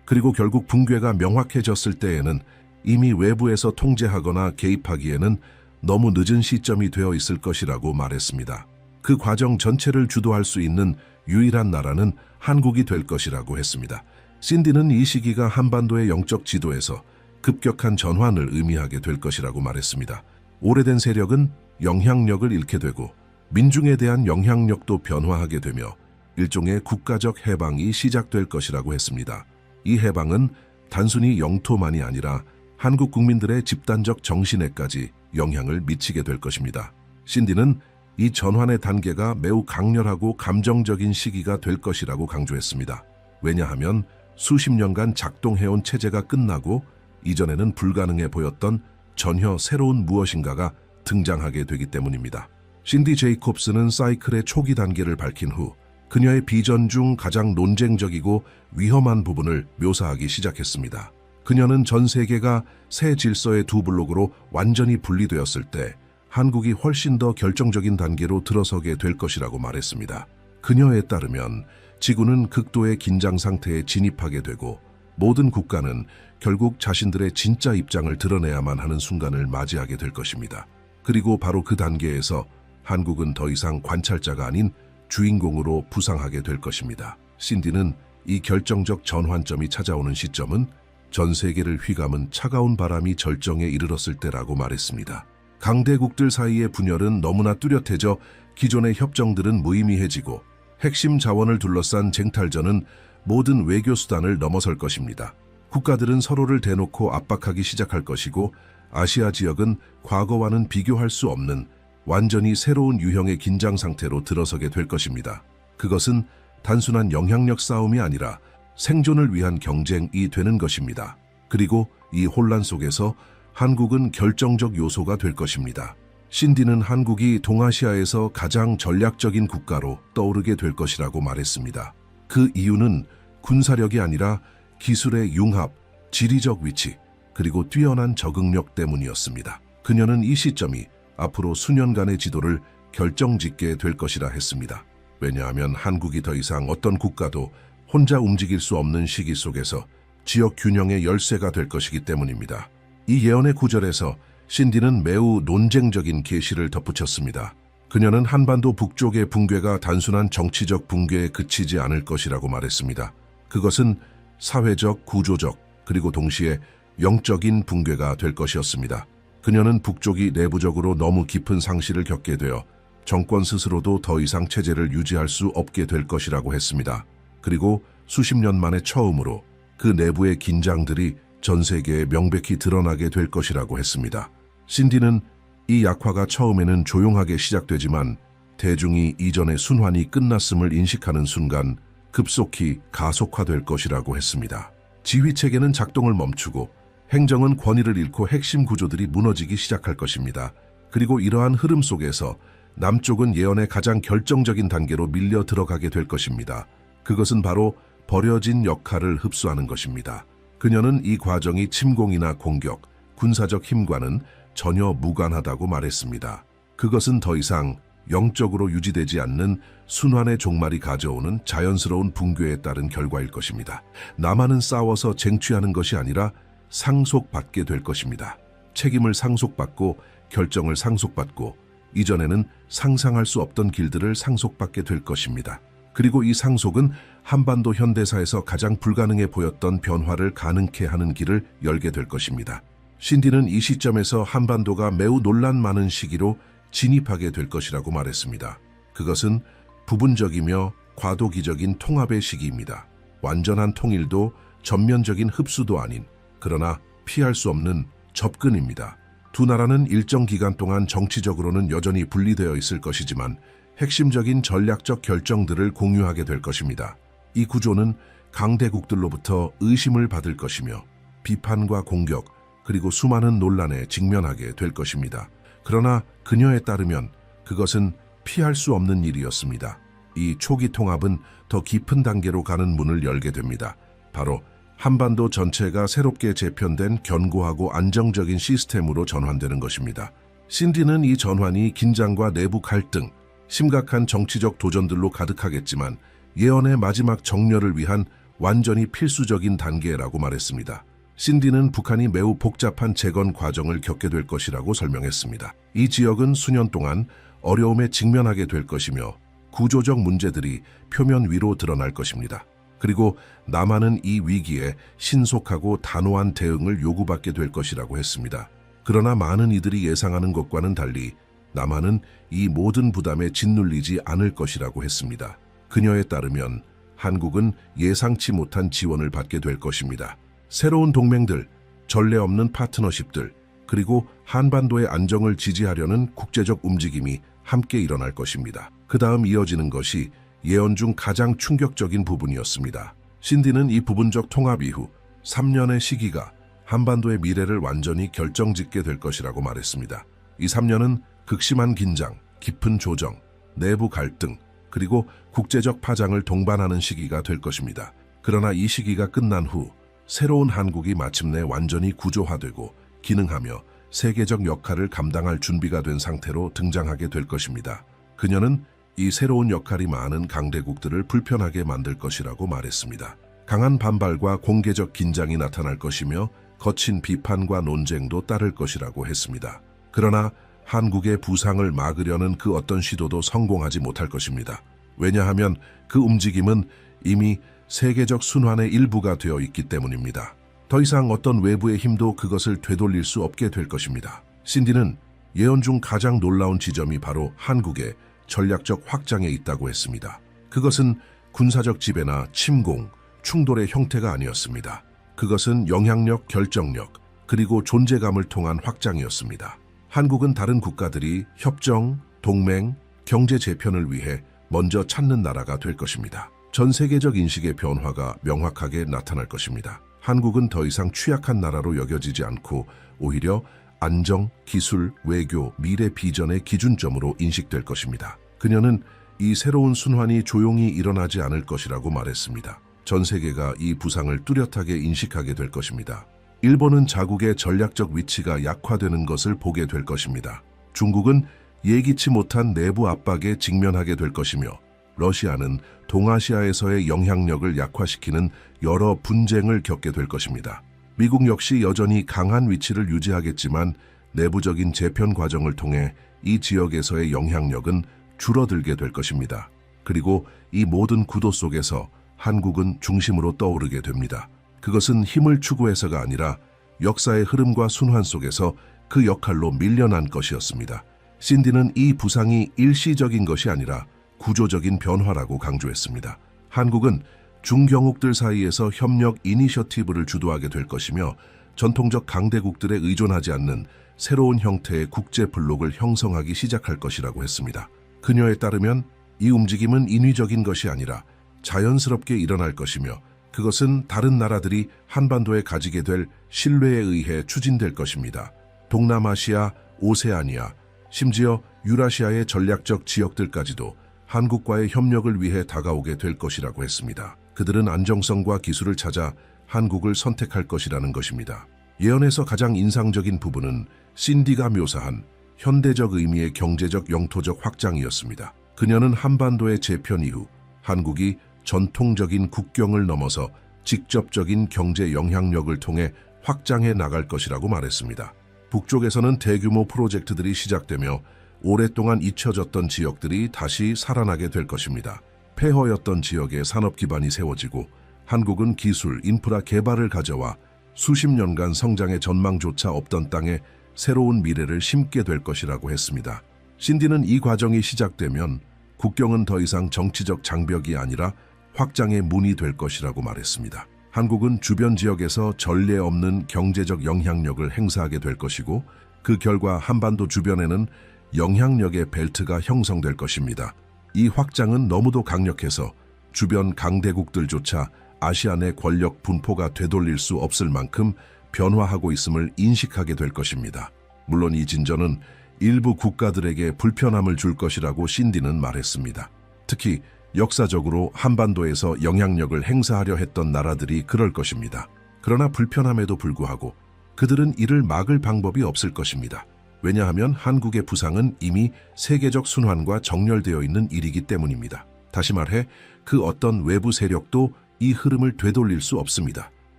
그리고 결국 붕괴가 명확해졌을 때에는 이미 외부에서 통제하거나 개입하기에는 너무 늦은 시점이 되어 있을 것이라고 말했습니다. 그 과정 전체를 주도할 수 있는 유일한 나라는 한국이 될 것이라고 했습니다. 신디는 이 시기가 한반도의 영적 지도에서 급격한 전환을 의미하게 될 것이라고 말했습니다. 오래된 세력은 영향력을 잃게 되고 민중에 대한 영향력도 변화하게 되며 일종의 국가적 해방이 시작될 것이라고 했습니다. 이 해방은 단순히 영토만이 아니라 한국 국민들의 집단적 정신에까지 영향을 미치게 될 것입니다. 신디는 이 전환의 단계가 매우 강렬하고 감정적인 시기가 될 것이라고 강조했습니다. 왜냐하면 수십 년간 작동해온 체제가 끝나고 이전에는 불가능해 보였던 전혀 새로운 무엇인가가 등장하게 되기 때문입니다. 신디 제이콥스는 사이클의 초기 단계를 밝힌 후 그녀의 비전 중 가장 논쟁적이고 위험한 부분을 묘사하기 시작했습니다. 그녀는 전 세계가 새 질서의 두 블록으로 완전히 분리되었을 때 한국이 훨씬 더 결정적인 단계로 들어서게 될 것이라고 말했습니다. 그녀에 따르면 지구는 극도의 긴장 상태에 진입하게 되고 모든 국가는 결국 자신들의 진짜 입장을 드러내야만 하는 순간을 맞이하게 될 것입니다. 그리고 바로 그 단계에서 한국은 더 이상 관찰자가 아닌 주인공으로 부상하게 될 것입니다. 신디는 이 결정적 전환점이 찾아오는 시점은 전 세계를 휘감은 차가운 바람이 절정에 이르렀을 때라고 말했습니다. 강대국들 사이의 분열은 너무나 뚜렷해져 기존의 협정들은 무의미해지고 핵심 자원을 둘러싼 쟁탈전은 모든 외교 수단을 넘어설 것입니다. 국가들은 서로를 대놓고 압박하기 시작할 것이고 아시아 지역은 과거와는 비교할 수 없는 완전히 새로운 유형의 긴장 상태로 들어서게 될 것입니다. 그것은 단순한 영향력 싸움이 아니라 생존을 위한 경쟁이 되는 것입니다. 그리고 이 혼란 속에서 한국은 결정적 요소가 될 것입니다. 신디는 한국이 동아시아에서 가장 전략적인 국가로 떠오르게 될 것이라고 말했습니다. 그 이유는 군사력이 아니라 기술의 융합, 지리적 위치, 그리고 뛰어난 적응력 때문이었습니다. 그녀는 이 시점이 앞으로 수년간의 지도를 결정짓게 될 것이라 했습니다. 왜냐하면 한국이 더 이상 어떤 국가도 혼자 움직일 수 없는 시기 속에서 지역 균형의 열쇠가 될 것이기 때문입니다. 이 예언의 구절에서 신디는 매우 논쟁적인 계시를 덧붙였습니다. 그녀는 한반도 북쪽의 붕괴가 단순한 정치적 붕괴에 그치지 않을 것이라고 말했습니다. 그것은 사회적, 구조적, 그리고 동시에 영적인 붕괴가 될 것이었습니다. 그녀는 북쪽이 내부적으로 너무 깊은 상실을 겪게 되어 정권 스스로도 더 이상 체제를 유지할 수 없게 될 것이라고 했습니다. 그리고 수십 년 만에 처음으로 그 내부의 긴장들이 전 세계에 명백히 드러나게 될 것이라고 했습니다. 신디는 이 약화가 처음에는 조용하게 시작되지만 대중이 이전의 순환이 끝났음을 인식하는 순간 급속히 가속화될 것이라고 했습니다. 지휘체계는 작동을 멈추고 행정은 권위를 잃고 핵심 구조들이 무너지기 시작할 것입니다. 그리고 이러한 흐름 속에서 남쪽은 예언의 가장 결정적인 단계로 밀려 들어가게 될 것입니다. 그것은 바로 버려진 역할을 흡수하는 것입니다. 그녀는 이 과정이 침공이나 공격, 군사적 힘과는 전혀 무관하다고 말했습니다. 그것은 더 이상 영적으로 유지되지 않는 순환의 종말이 가져오는 자연스러운 붕괴에 따른 결과일 것입니다. 남한은 싸워서 쟁취하는 것이 아니라 상속받게 될 것입니다. 책임을 상속받고 결정을 상속받고 이전에는 상상할 수 없던 길들을 상속받게 될 것입니다. 그리고 이 상속은 한반도 현대사에서 가장 불가능해 보였던 변화를 가능케 하는 길을 열게 될 것입니다. 신디는 이 시점에서 한반도가 매우 논란 많은 시기로 진입하게 될 것이라고 말했습니다. 그것은 부분적이며 과도기적인 통합의 시기입니다. 완전한 통일도 전면적인 흡수도 아닌 그러나 피할 수 없는 접근입니다. 두 나라는 일정 기간 동안 정치적으로는 여전히 분리되어 있을 것이지만 핵심적인 전략적 결정들을 공유하게 될 것입니다. 이 구조는 강대국들로부터 의심을 받을 것이며 비판과 공격 그리고 수많은 논란에 직면하게 될 것입니다. 그러나 그녀에 따르면 그것은 피할 수 없는 일이었습니다. 이 초기 통합은 더 깊은 단계로 가는 문을 열게 됩니다. 바로 한반도 전체가 새롭게 재편된 견고하고 안정적인 시스템으로 전환되는 것입니다. 신디는 이 전환이 긴장과 내부 갈등, 심각한 정치적 도전들로 가득하겠지만 예언의 마지막 정렬을 위한 완전히 필수적인 단계라고 말했습니다. 신디는 북한이 매우 복잡한 재건 과정을 겪게 될 것이라고 설명했습니다. 이 지역은 수년 동안 어려움에 직면하게 될 것이며 구조적 문제들이 표면 위로 드러날 것입니다. 그리고 남한은 이 위기에 신속하고 단호한 대응을 요구받게 될 것이라고 했습니다. 그러나 많은 이들이 예상하는 것과는 달리 남한은 이 모든 부담에 짓눌리지 않을 것이라고 했습니다. 그녀에 따르면 한국은 예상치 못한 지원을 받게 될 것입니다. 새로운 동맹들, 전례 없는 파트너십들, 그리고 한반도의 안정을 지지하려는 국제적 움직임이 함께 일어날 것입니다. 그 다음 이어지는 것이 예언 중 가장 충격적인 부분이었습니다. 신디는 이 부분적 통합 이후 3년의 시기가 한반도의 미래를 완전히 결정짓게 될 것이라고 말했습니다. 이 3년은 극심한 긴장, 깊은 조정, 내부 갈등, 그리고 국제적 파장을 동반하는 시기가 될 것입니다. 그러나 이 시기가 끝난 후 새로운 한국이 마침내 완전히 구조화되고 기능하며 세계적 역할을 감당할 준비가 된 상태로 등장하게 될 것입니다. 그녀는 이 새로운 역할이 많은 강대국들을 불편하게 만들 것이라고 말했습니다. 강한 반발과 공개적 긴장이 나타날 것이며 거친 비판과 논쟁도 따를 것이라고 했습니다. 그러나 한국의 부상을 막으려는 그 어떤 시도도 성공하지 못할 것입니다. 왜냐하면 그 움직임은 이미 세계적 순환의 일부가 되어 있기 때문입니다. 더 이상 어떤 외부의 힘도 그것을 되돌릴 수 없게 될 것입니다. 신디는 예언 중 가장 놀라운 지점이 바로 한국의 전략적 확장에 있다고 했습니다. 그것은 군사적 지배나 침공, 충돌의 형태가 아니었습니다. 그것은 영향력, 결정력, 그리고 존재감을 통한 확장이었습니다. 한국은 다른 국가들이 협정, 동맹, 경제 재편을 위해 먼저 찾는 나라가 될 것입니다. 전 세계적 인식의 변화가 명확하게 나타날 것입니다. 한국은 더 이상 취약한 나라로 여겨지지 않고 오히려 안정, 기술, 외교, 미래 비전의 기준점으로 인식될 것입니다. 그녀는 이 새로운 순환이 조용히 일어나지 않을 것이라고 말했습니다. 전 세계가 이 부상을 뚜렷하게 인식하게 될 것입니다. 일본은 자국의 전략적 위치가 약화되는 것을 보게 될 것입니다. 중국은 예기치 못한 내부 압박에 직면하게 될 것이며 러시아는 동아시아에서의 영향력을 약화시키는 여러 분쟁을 겪게 될 것입니다. 미국 역시 여전히 강한 위치를 유지하겠지만 내부적인 재편 과정을 통해 이 지역에서의 영향력은 줄어들게 될 것입니다. 그리고 이 모든 구도 속에서 한국은 중심으로 떠오르게 됩니다. 그것은 힘을 추구해서가 아니라 역사의 흐름과 순환 속에서 그 역할로 밀려난 것이었습니다. 신디는 이 부상이 일시적인 것이 아니라 구조적인 변화라고 강조했습니다. 한국은 중경국들 사이에서 협력 이니셔티브를 주도하게 될 것이며 전통적 강대국들에 의존하지 않는 새로운 형태의 국제 블록을 형성하기 시작할 것이라고 했습니다. 그녀에 따르면 이 움직임은 인위적인 것이 아니라 자연스럽게 일어날 것이며 그것은 다른 나라들이 한반도에 가지게 될 신뢰에 의해 추진될 것입니다. 동남아시아, 오세아니아, 심지어 유라시아의 전략적 지역들까지도 한국과의 협력을 위해 다가오게 될 것이라고 했습니다. 그들은 안정성과 기술을 찾아 한국을 선택할 것이라는 것입니다. 예언에서 가장 인상적인 부분은 신디가 묘사한 현대적 의미의 경제적 영토적 확장이었습니다. 그녀는 한반도의 재편 이후 한국이 전통적인 국경을 넘어서 직접적인 경제 영향력을 통해 확장해 나갈 것이라고 말했습니다. 북쪽에서는 대규모 프로젝트들이 시작되며 오랫동안 잊혀졌던 지역들이 다시 살아나게 될 것입니다. 폐허였던 지역에 산업 기반이 세워지고 한국은 기술, 인프라 개발을 가져와 수십 년간 성장의 전망조차 없던 땅에 새로운 미래를 심게 될 것이라고 했습니다. 신디는 이 과정이 시작되면 국경은 더 이상 정치적 장벽이 아니라 확장의 문이 될 것이라고 말했습니다. 한국은 주변 지역에서 전례 없는 경제적 영향력을 행사하게 될 것이고 그 결과 한반도 주변에는 영향력의 벨트가 형성될 것입니다. 이 확장은 너무도 강력해서 주변 강대국들조차 아시아 내 권력 분포가 되돌릴 수 없을 만큼 변화하고 있음을 인식하게 될 것입니다. 물론 이 진전은 일부 국가들에게 불편함을 줄 것이라고 신디는 말했습니다. 특히 역사적으로 한반도에서 영향력을 행사하려 했던 나라들이 그럴 것입니다. 그러나 불편함에도 불구하고 그들은 이를 막을 방법이 없을 것입니다. 왜냐하면 한국의 부상은 이미 세계적 순환과 정렬되어 있는 일이기 때문입니다. 다시 말해 그 어떤 외부 세력도 이 흐름을 되돌릴 수 없습니다.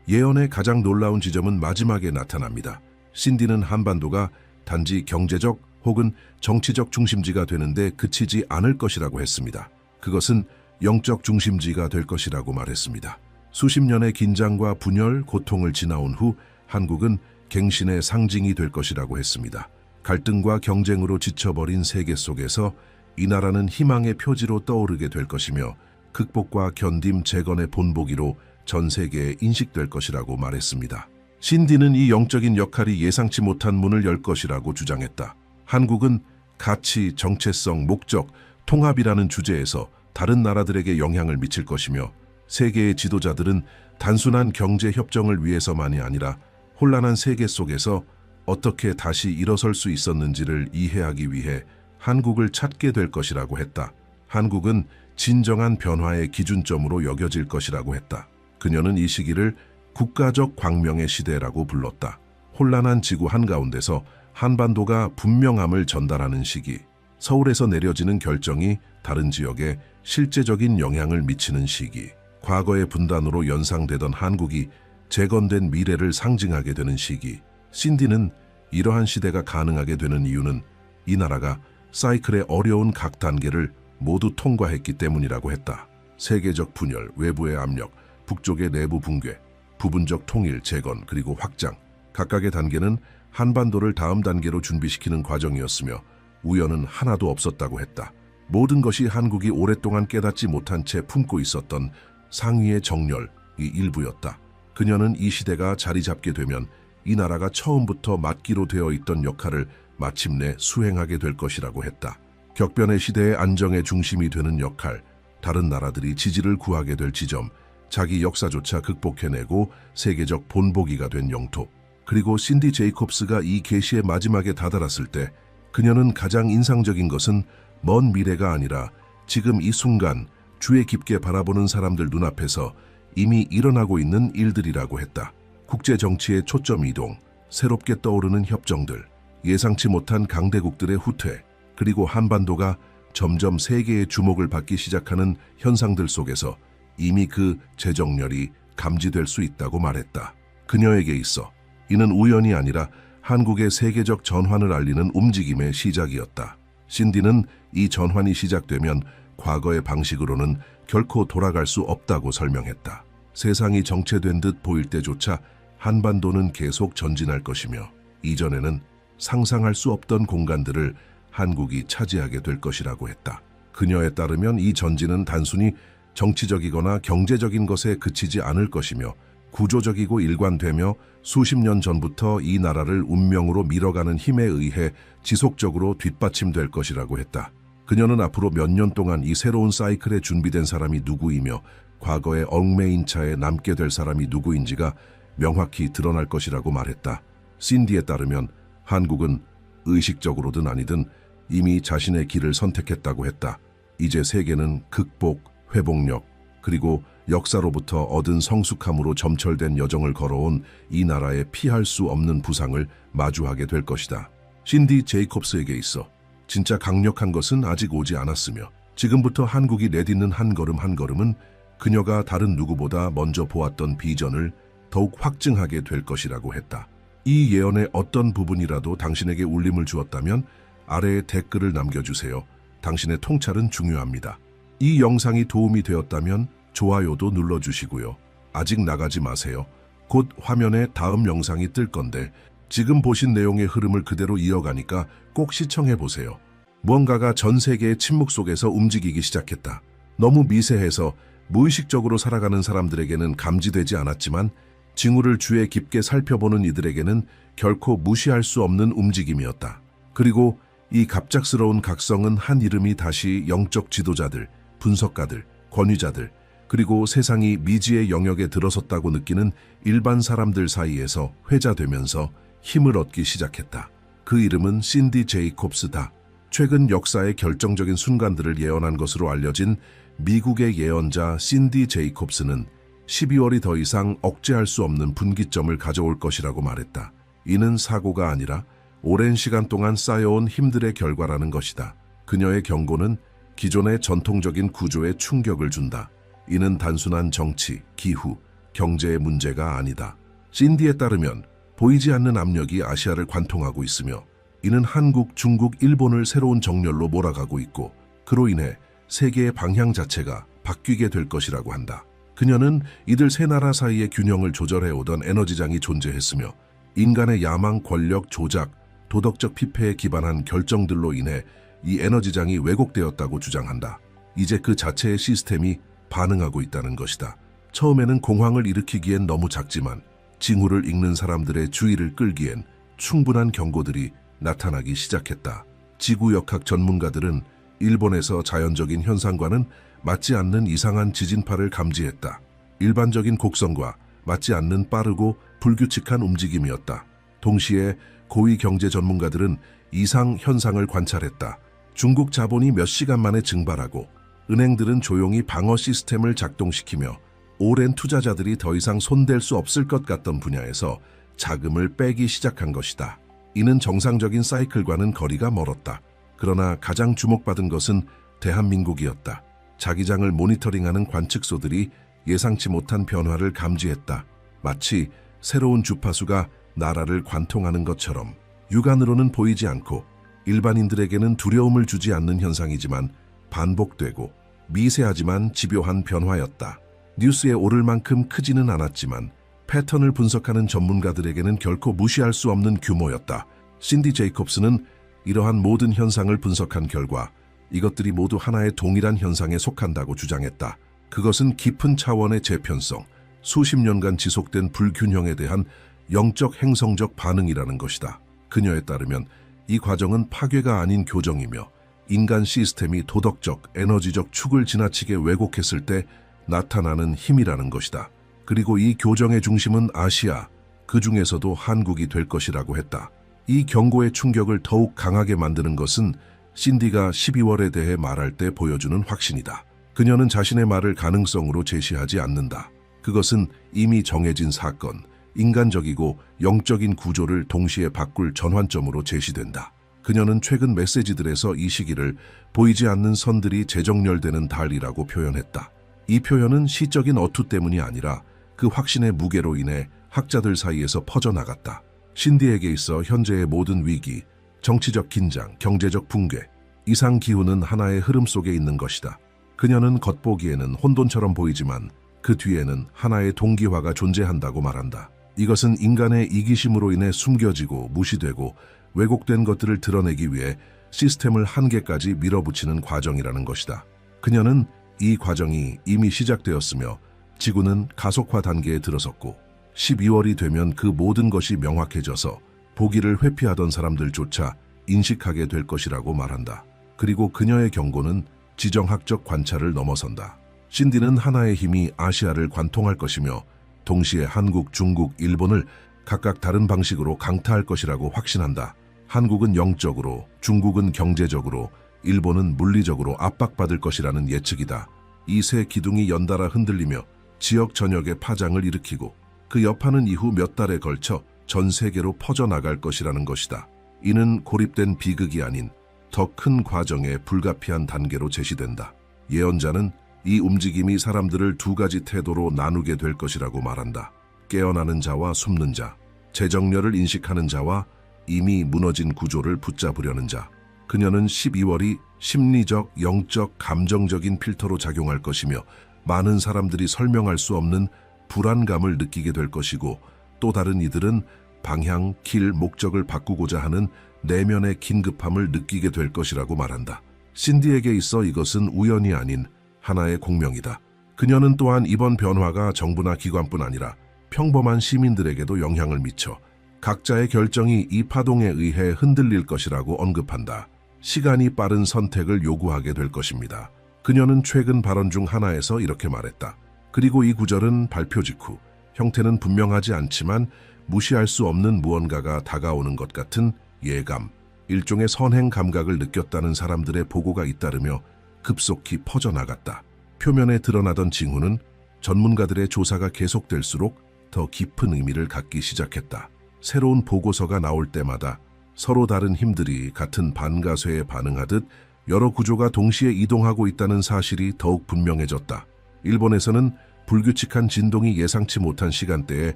예언의 가장 놀라운 지점은 마지막에 나타납니다. 신디는 한반도가 단지 경제적 혹은 정치적 중심지가 되는데 그치지 않을 것이라고 했습니다. 그것은 영적 중심지가 될 것이라고 말했습니다. 수십 년의 긴장과 분열, 고통을 지나온 후 한국은 갱신의 상징이 될 것이라고 했습니다. 갈등과 경쟁으로 지쳐버린 세계 속에서 이 나라는 희망의 표지로 떠오르게 될 것이며 극복과 견딤 재건의 본보기로 전 세계에 인식될 것이라고 말했습니다. 신디는 이 영적인 역할이 예상치 못한 문을 열 것이라고 주장했다. 한국은 가치, 정체성, 목적, 통합이라는 주제에서 다른 나라들에게 영향을 미칠 것이며 세계의 지도자들은 단순한 경제 협정을 위해서만이 아니라 혼란한 세계 속에서 어떻게 다시 일어설 수 있었는지를 이해하기 위해 한국을 찾게 될 것이라고 했다. 한국은 진정한 변화의 기준점으로 여겨질 것이라고 했다. 그녀는 이 시기를 국가적 광명의 시대라고 불렀다. 혼란한 지구 한가운데서 한반도가 분명함을 전달하는 시기, 서울에서 내려지는 결정이 다른 지역에 실제적인 영향을 미치는 시기, 과거의 분단으로 연상되던 한국이 재건된 미래를 상징하게 되는 시기. 신디는 이러한 시대가 가능하게 되는 이유는 이 나라가 사이클의 어려운 각 단계를 모두 통과했기 때문이라고 했다. 세계적 분열, 외부의 압력, 북쪽의 내부 붕괴, 부분적 통일, 재건, 그리고 확장. 각각의 단계는 한반도를 다음 단계로 준비시키는 과정이었으며 우연은 하나도 없었다고 했다. 모든 것이 한국이 오랫동안 깨닫지 못한 채 품고 있었던 상위의 정렬이 일부였다. 그녀는 이 시대가 자리 잡게 되면 이 나라가 처음부터 맡기로 되어 있던 역할을 마침내 수행하게 될 것이라고 했다. 격변의 시대의 안정의 중심이 되는 역할, 다른 나라들이 지지를 구하게 될 지점, 자기 역사조차 극복해내고 세계적 본보기가 된 영토. 그리고 신디 제이콥스가 이 계시의 마지막에 다다랐을 때 그녀는 가장 인상적인 것은 먼 미래가 아니라 지금 이 순간 주에 깊게 바라보는 사람들 눈앞에서 이미 일어나고 있는 일들이라고 했다. 국제 정치의 초점 이동, 새롭게 떠오르는 협정들, 예상치 못한 강대국들의 후퇴, 그리고 한반도가 점점 세계의 주목을 받기 시작하는 현상들 속에서 이미 그 재정렬이 감지될 수 있다고 말했다. 그녀에게 있어 이는 우연이 아니라 한국의 세계적 전환을 알리는 움직임의 시작이었다. 신디는 이 전환이 시작되면 과거의 방식으로는 결코 돌아갈 수 없다고 설명했다. 세상이 정체된 듯 보일 때조차 한반도는 계속 전진할 것이며 이전에는 상상할 수 없던 공간들을 한국이 차지하게 될 것이라고 했다. 그녀에 따르면 이 전진은 단순히 정치적이거나 경제적인 것에 그치지 않을 것이며 구조적이고 일관되며 수십 년 전부터 이 나라를 운명으로 밀어가는 힘에 의해 지속적으로 뒷받침될 것이라고 했다. 그녀는 앞으로 몇 년 동안 이 새로운 사이클에 준비된 사람이 누구이며 과거의 얽매인 차에 남게 될 사람이 누구인지가 명확히 드러날 것이라고 말했다. 신디에 따르면 한국은 의식적으로든 아니든 이미 자신의 길을 선택했다고 했다. 이제 세계는 극복, 회복력, 그리고 역사로부터 얻은 성숙함으로 점철된 여정을 걸어온 이 나라의 피할 수 없는 부상을 마주하게 될 것이다. 신디 제이콥스에게 있어 진짜 강력한 것은 아직 오지 않았으며 지금부터 한국이 내딛는 한 걸음 한 걸음은 그녀가 다른 누구보다 먼저 보았던 비전을 더욱 확증하게 될 것이라고 했다. 이 예언의 어떤 부분이라도 당신에게 울림을 주었다면 아래에 댓글을 남겨주세요. 당신의 통찰은 중요합니다. 이 영상이 도움이 되었다면 좋아요도 눌러주시고요. 아직 나가지 마세요. 곧 화면에 다음 영상이 뜰 건데 지금 보신 내용의 흐름을 그대로 이어가니까 꼭 시청해보세요. 무언가가 전 세계의 침묵 속에서 움직이기 시작했다. 너무 미세해서 무의식적으로 살아가는 사람들에게는 감지되지 않았지만 징후를 주에 깊게 살펴보는 이들에게는 결코 무시할 수 없는 움직임이었다. 그리고 이 갑작스러운 각성은 한 이름이 다시 영적 지도자들, 분석가들, 권위자들, 그리고 세상이 미지의 영역에 들어섰다고 느끼는 일반 사람들 사이에서 회자되면서 힘을 얻기 시작했다. 그 이름은 신디 제이콥스다. 최근 역사의 결정적인 순간들을 예언한 것으로 알려진 미국의 예언자 신디 제이콥스는 12월이 더 이상 억제할 수 없는 분기점을 가져올 것이라고 말했다. 이는 사고가 아니라 오랜 시간 동안 쌓여온 힘들의 결과라는 것이다. 그녀의 경고는 기존의 전통적인 구조에 충격을 준다. 이는 단순한 정치, 기후, 경제의 문제가 아니다. 신디에 따르면 보이지 않는 압력이 아시아를 관통하고 있으며 이는 한국, 중국, 일본을 새로운 정렬로 몰아가고 있고 그로 인해 세계의 방향 자체가 바뀌게 될 것이라고 한다. 그녀는 이들 세 나라 사이의 균형을 조절해오던 에너지장이 존재했으며 인간의 야망, 권력, 조작, 도덕적 피폐에 기반한 결정들로 인해 이 에너지장이 왜곡되었다고 주장한다. 이제 그 자체의 시스템이 반응하고 있다는 것이다. 처음에는 공황을 일으키기엔 너무 작지만 징후를 읽는 사람들의 주의를 끌기엔 충분한 경고들이 나타나기 시작했다. 지구역학 전문가들은 일본에서 자연적인 현상과는 맞지 않는 이상한 지진파를 감지했다. 일반적인 곡선과 맞지 않는 빠르고 불규칙한 움직임이었다. 동시에 고위 경제 전문가들은 이상 현상을 관찰했다. 중국 자본이 몇 시간 만에 증발하고 은행들은 조용히 방어 시스템을 작동시키며 오랜 투자자들이 더 이상 손댈 수 없을 것 같던 분야에서 자금을 빼기 시작한 것이다. 이는 정상적인 사이클과는 거리가 멀었다. 그러나 가장 주목받은 것은 대한민국이었다. 자기장을 모니터링하는 관측소들이 예상치 못한 변화를 감지했다. 마치 새로운 주파수가 나라를 관통하는 것처럼 육안으로는 보이지 않고 일반인들에게는 두려움을 주지 않는 현상이지만 반복되고 미세하지만 집요한 변화였다. 뉴스에 오를 만큼 크지는 않았지만 패턴을 분석하는 전문가들에게는 결코 무시할 수 없는 규모였다. 신디 제이콥스는 이러한 모든 현상을 분석한 결과 이것들이 모두 하나의 동일한 현상에 속한다고 주장했다. 그것은 깊은 차원의 재편성, 수십 년간 지속된 불균형에 대한 영적 행성적 반응이라는 것이다. 그녀에 따르면 이 과정은 파괴가 아닌 교정이며 인간 시스템이 도덕적, 에너지적 축을 지나치게 왜곡했을 때 나타나는 힘이라는 것이다. 그리고 이 교정의 중심은 아시아, 그 중에서도 한국이 될 것이라고 했다. 이 경고의 충격을 더욱 강하게 만드는 것은 신디가 12월에 대해 말할 때 보여주는 확신이다. 그녀는 자신의 말을 가능성으로 제시하지 않는다. 그것은 이미 정해진 사건, 인간적이고 영적인 구조를 동시에 바꿀 전환점으로 제시된다. 그녀는 최근 메시지들에서 이 시기를 보이지 않는 선들이 재정렬되는 달이라고 표현했다. 이 표현은 시적인 어투 때문이 아니라 그 확신의 무게로 인해 학자들 사이에서 퍼져나갔다. 신디에게 있어 현재의 모든 위기, 정치적 긴장, 경제적 붕괴, 이상 기후는 하나의 흐름 속에 있는 것이다. 그녀는 겉보기에는 혼돈처럼 보이지만 그 뒤에는 하나의 동기화가 존재한다고 말한다. 이것은 인간의 이기심으로 인해 숨겨지고 무시되고 왜곡된 것들을 드러내기 위해 시스템을 한계까지 밀어붙이는 과정이라는 것이다. 그녀는 이 과정이 이미 시작되었으며 지구는 가속화 단계에 들어섰고 12월이 되면 그 모든 것이 명확해져서 보기를 회피하던 사람들조차 인식하게 될 것이라고 말한다. 그리고 그녀의 경고는 지정학적 관찰을 넘어선다. 신디는 하나의 힘이 아시아를 관통할 것이며 동시에 한국, 중국, 일본을 각각 다른 방식으로 강타할 것이라고 확신한다. 한국은 영적으로, 중국은 경제적으로, 일본은 물리적으로 압박받을 것이라는 예측이다. 이 세 기둥이 연달아 흔들리며 지역 전역의 파장을 일으키고 그 여파는 이후 몇 달에 걸쳐 전 세계로 퍼져나갈 것이라는 것이다. 이는 고립된 비극이 아닌 더 큰 과정의 불가피한 단계로 제시된다. 예언자는 이 움직임이 사람들을 두 가지 태도로 나누게 될 것이라고 말한다. 깨어나는 자와 숨는 자, 재정렬을 인식하는 자와 이미 무너진 구조를 붙잡으려는 자. 그녀는 12월이 심리적, 영적, 감정적인 필터로 작용할 것이며 많은 사람들이 설명할 수 없는 불안감을 느끼게 될 것이고 또 다른 이들은 방향, 길, 목적을 바꾸고자 하는 내면의 긴급함을 느끼게 될 것이라고 말한다. 신디에게 있어 이것은 우연이 아닌 하나의 공명이다. 그녀는 또한 이번 변화가 정부나 기관뿐 아니라 평범한 시민들에게도 영향을 미쳐 각자의 결정이 이 파동에 의해 흔들릴 것이라고 언급한다. 시간이 빠른 선택을 요구하게 될 것입니다. 그녀는 최근 발언 중 하나에서 이렇게 말했다. 그리고 이 구절은 발표 직후 형태는 분명하지 않지만 무시할 수 없는 무언가가 다가오는 것 같은 예감, 일종의 선행 감각을 느꼈다는 사람들의 보고가 잇따르며 급속히 퍼져나갔다. 표면에 드러나던 징후는 전문가들의 조사가 계속될수록 더 깊은 의미를 갖기 시작했다. 새로운 보고서가 나올 때마다 서로 다른 힘들이 같은 반가쇠에 반응하듯 여러 구조가 동시에 이동하고 있다는 사실이 더욱 분명해졌다. 일본에서는 불규칙한 진동이 예상치 못한 시간대에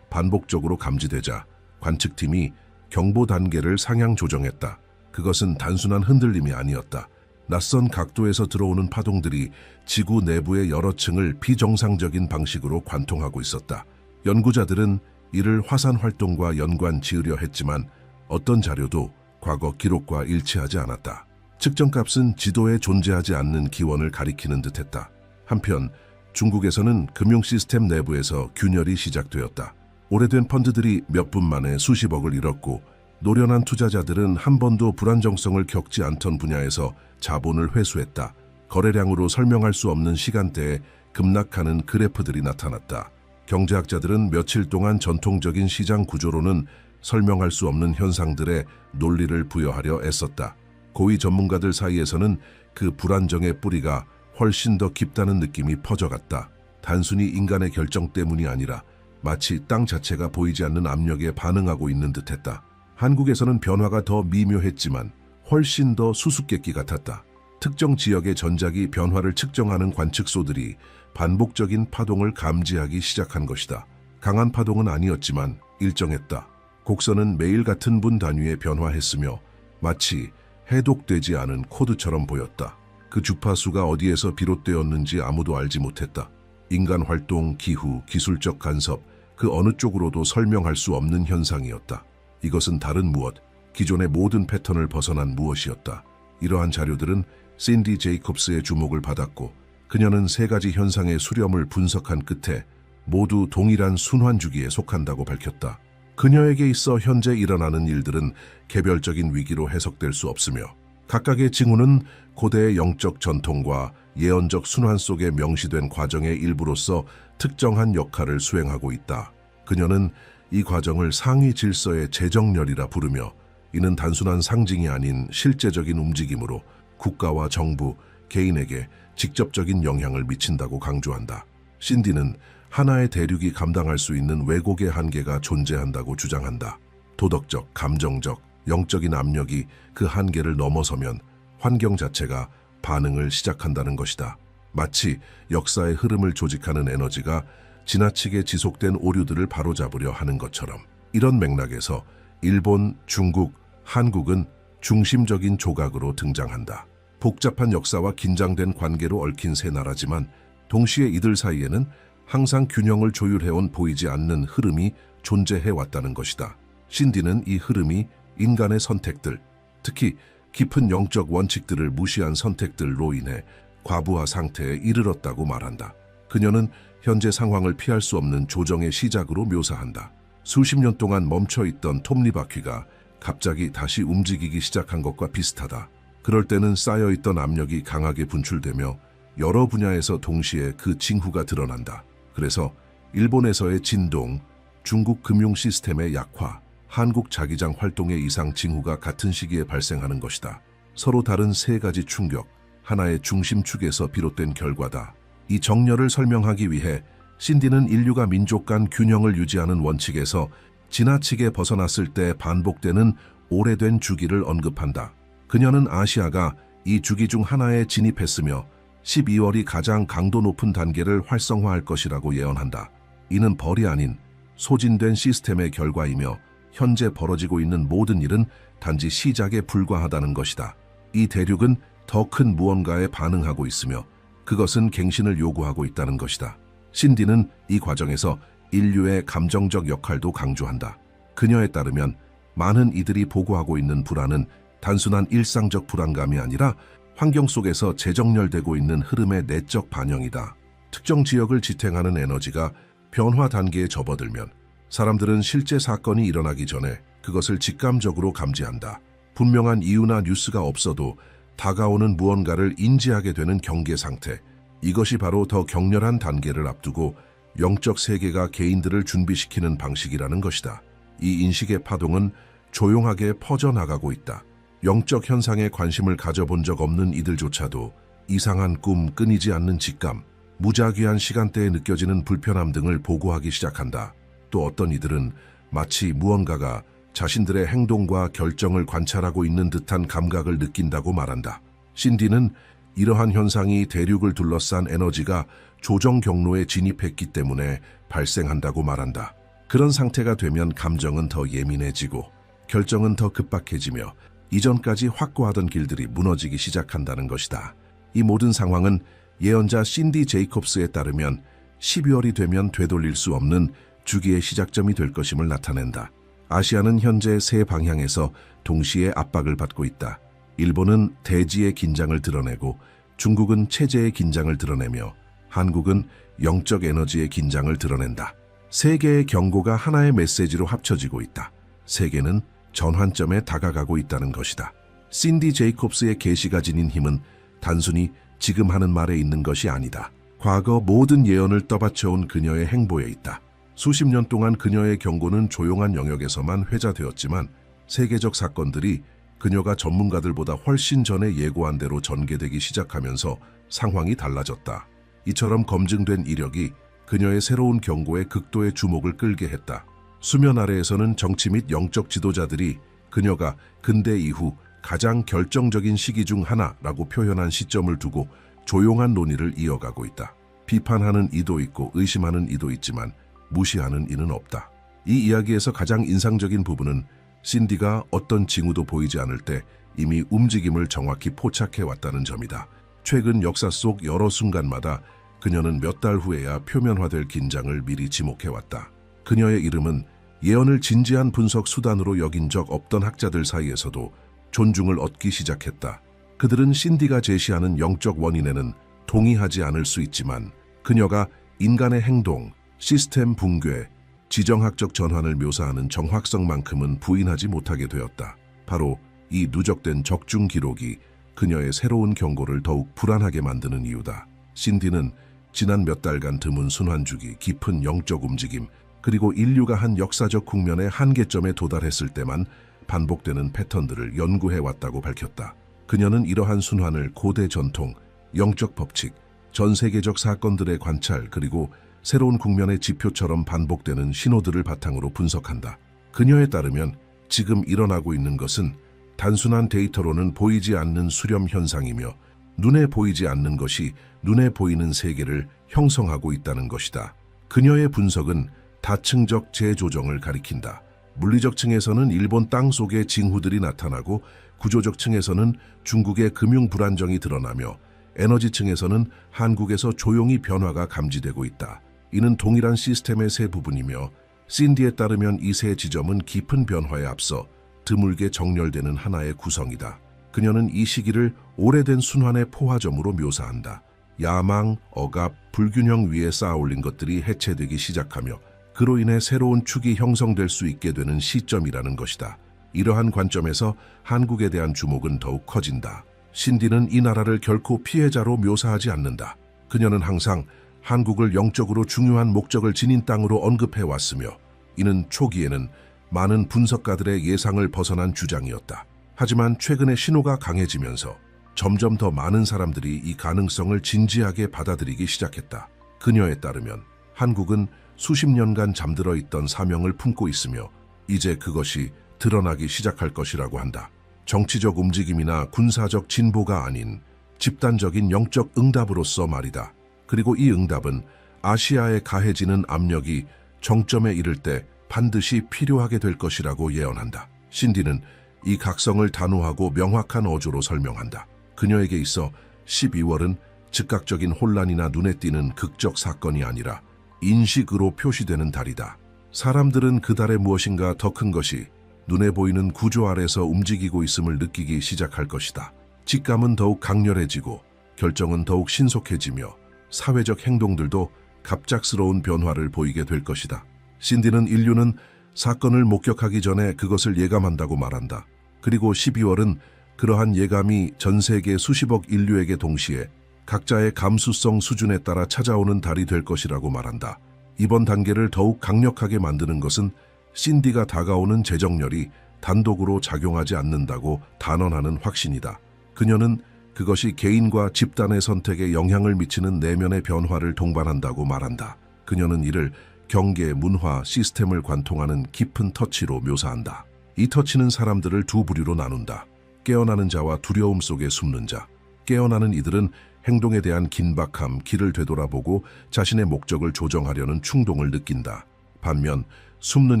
반복적으로 감지되자 관측팀이 경보 단계를 상향 조정했다. 그것은 단순한 흔들림이 아니었다. 낯선 각도에서 들어오는 파동들이 지구 내부의 여러 층을 비정상적인 방식으로 관통하고 있었다. 연구자들은 이를 화산 활동과 연관 지으려 했지만 어떤 자료도 과거 기록과 일치하지 않았다. 측정값은 지도에 존재하지 않는 기원을 가리키는 듯했다. 한편 중국에서는 금융 시스템 내부에서 균열이 시작되었다. 오래된 펀드들이 몇 분 만에 수십억을 잃었고 노련한 투자자들은 한 번도 불안정성을 겪지 않던 분야에서 자본을 회수했다. 거래량으로 설명할 수 없는 시간대에 급락하는 그래프들이 나타났다. 경제학자들은 며칠 동안 전통적인 시장 구조로는 설명할 수 없는 현상들의 논리를 부여하려 애썼다. 고위 전문가들 사이에서는 그 불안정의 뿌리가 훨씬 더 깊다는 느낌이 퍼져갔다. 단순히 인간의 결정 때문이 아니라 마치 땅 자체가 보이지 않는 압력에 반응하고 있는 듯했다. 한국에서는 변화가 더 미묘했지만 훨씬 더 수수께끼 같았다. 특정 지역의 전작이 변화를 측정하는 관측소들이 반복적인 파동을 감지하기 시작한 것이다. 강한 파동은 아니었지만 일정했다. 곡선은 매일 같은 분 단위에 변화했으며 마치 해독되지 않은 코드처럼 보였다. 그 주파수가 어디에서 비롯되었는지 아무도 알지 못했다. 인간 활동, 기후, 기술적 간섭, 그 어느 쪽으로도 설명할 수 없는 현상이었다. 이것은 다른 무엇, 기존의 모든 패턴을 벗어난 무엇이었다. 이러한 자료들은 신디 제이콥스의 주목을 받았고 그녀는 세 가지 현상의 수렴을 분석한 끝에 모두 동일한 순환주기에 속한다고 밝혔다. 그녀에게 있어 현재 일어나는 일들은 개별적인 위기로 해석될 수 없으며 각각의 징후는 고대의 영적 전통과 예언적 순환 속에 명시된 과정의 일부로서 특정한 역할을 수행하고 있다. 그녀는 이 과정을 상위 질서의 재정렬이라 부르며 이는 단순한 상징이 아닌 실제적인 움직임으로 국가와 정부, 개인에게 직접적인 영향을 미친다고 강조한다. 신디는 하나의 대륙이 감당할 수 있는 왜곡의 한계가 존재한다고 주장한다. 도덕적, 감정적, 영적인 압력이 그 한계를 넘어서면 환경 자체가 반응을 시작한다는 것이다. 마치 역사의 흐름을 조직하는 에너지가 지나치게 지속된 오류들을 바로잡으려 하는 것처럼. 이런 맥락에서 일본, 중국, 한국은 중심적인 조각으로 등장한다. 복잡한 역사와 긴장된 관계로 얽힌 세 나라지만 동시에 이들 사이에는 항상 균형을 조율해온 보이지 않는 흐름이 존재해왔다는 것이다. 신디는 이 흐름이 인간의 선택들, 특히 깊은 영적 원칙들을 무시한 선택들로 인해 과부하 상태에 이르렀다고 말한다. 그녀는 현재 상황을 피할 수 없는 조정의 시작으로 묘사한다. 수십 년 동안 멈춰있던 톱니바퀴가 갑자기 다시 움직이기 시작한 것과 비슷하다. 그럴 때는 쌓여있던 압력이 강하게 분출되며 여러 분야에서 동시에 그 징후가 드러난다. 그래서 일본에서의 진동, 중국 금융 시스템의 약화, 한국 자기장 활동의 이상 징후가 같은 시기에 발생하는 것이다. 서로 다른 세 가지 충격, 하나의 중심축에서 비롯된 결과다. 이 정렬을 설명하기 위해 신디는 인류가 민족 간 균형을 유지하는 원칙에서 지나치게 벗어났을 때 반복되는 오래된 주기를 언급한다. 그녀는 아시아가 이 주기 중 하나에 진입했으며 12월이 가장 강도 높은 단계를 활성화할 것이라고 예언한다. 이는 벌이 아닌 소진된 시스템의 결과이며 현재 벌어지고 있는 모든 일은 단지 시작에 불과하다는 것이다. 이 대륙은 더 큰 무언가에 반응하고 있으며 그것은 갱신을 요구하고 있다는 것이다. 신디는 이 과정에서 인류의 감정적 역할도 강조한다. 그녀에 따르면 많은 이들이 보고하고 있는 불안은 단순한 일상적 불안감이 아니라 환경 속에서 재정렬되고 있는 흐름의 내적 반영이다. 특정 지역을 지탱하는 에너지가 변화 단계에 접어들면 사람들은 실제 사건이 일어나기 전에 그것을 직감적으로 감지한다. 분명한 이유나 뉴스가 없어도 다가오는 무언가를 인지하게 되는 경계 상태. 이것이 바로 더 격렬한 단계를 앞두고 영적 세계가 개인들을 준비시키는 방식이라는 것이다. 이 인식의 파동은 조용하게 퍼져나가고 있다. 영적 현상에 관심을 가져본 적 없는 이들조차도 이상한 꿈, 끊이지 않는 직감, 무작위한 시간대에 느껴지는 불편함 등을 보고하기 시작한다. 또 어떤 이들은 마치 무언가가 자신들의 행동과 결정을 관찰하고 있는 듯한 감각을 느낀다고 말한다. 신디는 이러한 현상이 대륙을 둘러싼 에너지가 조정 경로에 진입했기 때문에 발생한다고 말한다. 그런 상태가 되면 감정은 더 예민해지고 결정은 더 급박해지며 이전까지 확고하던 길들이 무너지기 시작한다는 것이다. 이 모든 상황은 예언자 신디 제이콥스에 따르면 12월이 되면 되돌릴 수 없는 주기의 시작점이 될 것임을 나타낸다. 아시아는 현재 세 방향에서 동시에 압박을 받고 있다. 일본은 대지의 긴장을 드러내고 중국은 체제의 긴장을 드러내며 한국은 영적 에너지의 긴장을 드러낸다. 세 개의 경고가 하나의 메시지로 합쳐지고 있다. 세계는 전환점에 다가가고 있다는 것이다. 신디 제이콥스의 계시가 지닌 힘은 단순히 지금 하는 말에 있는 것이 아니다. 과거 모든 예언을 떠받쳐온 그녀의 행보에 있다. 수십 년 동안 그녀의 경고는 조용한 영역에서만 회자되었지만 세계적 사건들이 그녀가 전문가들보다 훨씬 전에 예고한 대로 전개되기 시작하면서 상황이 달라졌다. 이처럼 검증된 이력이 그녀의 새로운 경고에 극도의 주목을 끌게 했다. 수면 아래에서는 정치 및 영적 지도자들이 그녀가 근대 이후 가장 결정적인 시기 중 하나라고 표현한 시점을 두고 조용한 논의를 이어가고 있다. 비판하는 이도 있고 의심하는 이도 있지만 무시하는 이는 없다. 이 이야기에서 가장 인상적인 부분은 신디가 어떤 징후도 보이지 않을 때 이미 움직임을 정확히 포착해 왔다는 점이다. 최근 역사 속 여러 순간마다 그녀는 몇 달 후에야 표면화될 긴장을 미리 지목해 왔다. 그녀의 이름은 예언을 진지한 분석 수단으로 여긴 적 없던 학자들 사이에서도 존중을 얻기 시작했다. 그들은 신디가 제시하는 영적 원인에는 동의하지 않을 수 있지만 그녀가 인간의 행동, 시스템 붕괴, 지정학적 전환을 묘사하는 정확성만큼은 부인하지 못하게 되었다. 바로 이 누적된 적중 기록이 그녀의 새로운 경고를 더욱 불안하게 만드는 이유다. 신디는 지난 몇 달간 드문 순환주기, 깊은 영적 움직임, 그리고 인류가 한 역사적 국면의 한계점에 도달했을 때만 반복되는 패턴들을 연구해왔다고 밝혔다. 그녀는 이러한 순환을 고대 전통, 영적 법칙, 전 세계적 사건들의 관찰, 그리고 새로운 국면의 지표처럼 반복되는 신호들을 바탕으로 분석한다. 그녀에 따르면 지금 일어나고 있는 것은 단순한 데이터로는 보이지 않는 수렴 현상이며 눈에 보이지 않는 것이 눈에 보이는 세계를 형성하고 있다는 것이다. 그녀의 분석은 다층적 재조정을 가리킨다. 물리적 층에서는 일본 땅 속에 징후들이 나타나고 구조적 층에서는 중국의 금융 불안정이 드러나며 에너지 층에서는 한국에서 조용히 변화가 감지되고 있다. 이는 동일한 시스템의 세 부분이며 신디에 따르면 이 세 지점은 깊은 변화에 앞서 드물게 정렬되는 하나의 구성이다. 그녀는 이 시기를 오래된 순환의 포화점으로 묘사한다. 야망, 억압, 불균형 위에 쌓아올린 것들이 해체되기 시작하며 그로 인해 새로운 축이 형성될 수 있게 되는 시점이라는 것이다. 이러한 관점에서 한국에 대한 주목은 더욱 커진다. 신디는 이 나라를 결코 피해자로 묘사하지 않는다. 그녀는 항상 한국을 영적으로 중요한 목적을 지닌 땅으로 언급해왔으며 이는 초기에는 많은 분석가들의 예상을 벗어난 주장이었다. 하지만 최근에 신호가 강해지면서 점점 더 많은 사람들이 이 가능성을 진지하게 받아들이기 시작했다. 그녀에 따르면 한국은 수십 년간 잠들어 있던 사명을 품고 있으며 이제 그것이 드러나기 시작할 것이라고 한다. 정치적 움직임이나 군사적 진보가 아닌 집단적인 영적 응답으로서 말이다. 그리고 이 응답은 아시아에 가해지는 압력이 정점에 이를 때 반드시 필요하게 될 것이라고 예언한다. 신디는 이 각성을 단호하고 명확한 어조로 설명한다. 그녀에게 있어 12월은 즉각적인 혼란이나 눈에 띄는 극적 사건이 아니라 인식으로 표시되는 달이다. 사람들은 그 달에 무엇인가 더 큰 것이 눈에 보이는 구조 아래서 움직이고 있음을 느끼기 시작할 것이다. 직감은 더욱 강렬해지고 결정은 더욱 신속해지며 사회적 행동들도 갑작스러운 변화를 보이게 될 것이다. 신디는 인류는 사건을 목격하기 전에 그것을 예감한다고 말한다. 그리고 12월은 그러한 예감이 전 세계 수십억 인류에게 동시에 각자의 감수성 수준에 따라 찾아오는 달이 될 것이라고 말한다. 이번 단계를 더욱 강력하게 만드는 것은 신디가 다가오는 재정렬이 단독으로 작용하지 않는다고 단언하는 확신이다. 그녀는 그것이 개인과 집단의 선택에 영향을 미치는 내면의 변화를 동반한다고 말한다. 그녀는 이를 경계, 문화, 시스템을 관통하는 깊은 터치로 묘사한다. 이 터치는 사람들을 두 부류로 나눈다. 깨어나는 자와 두려움 속에 숨는 자. 깨어나는 이들은 행동에 대한 긴박함, 길을 되돌아보고 자신의 목적을 조정하려는 충동을 느낀다. 반면 숨는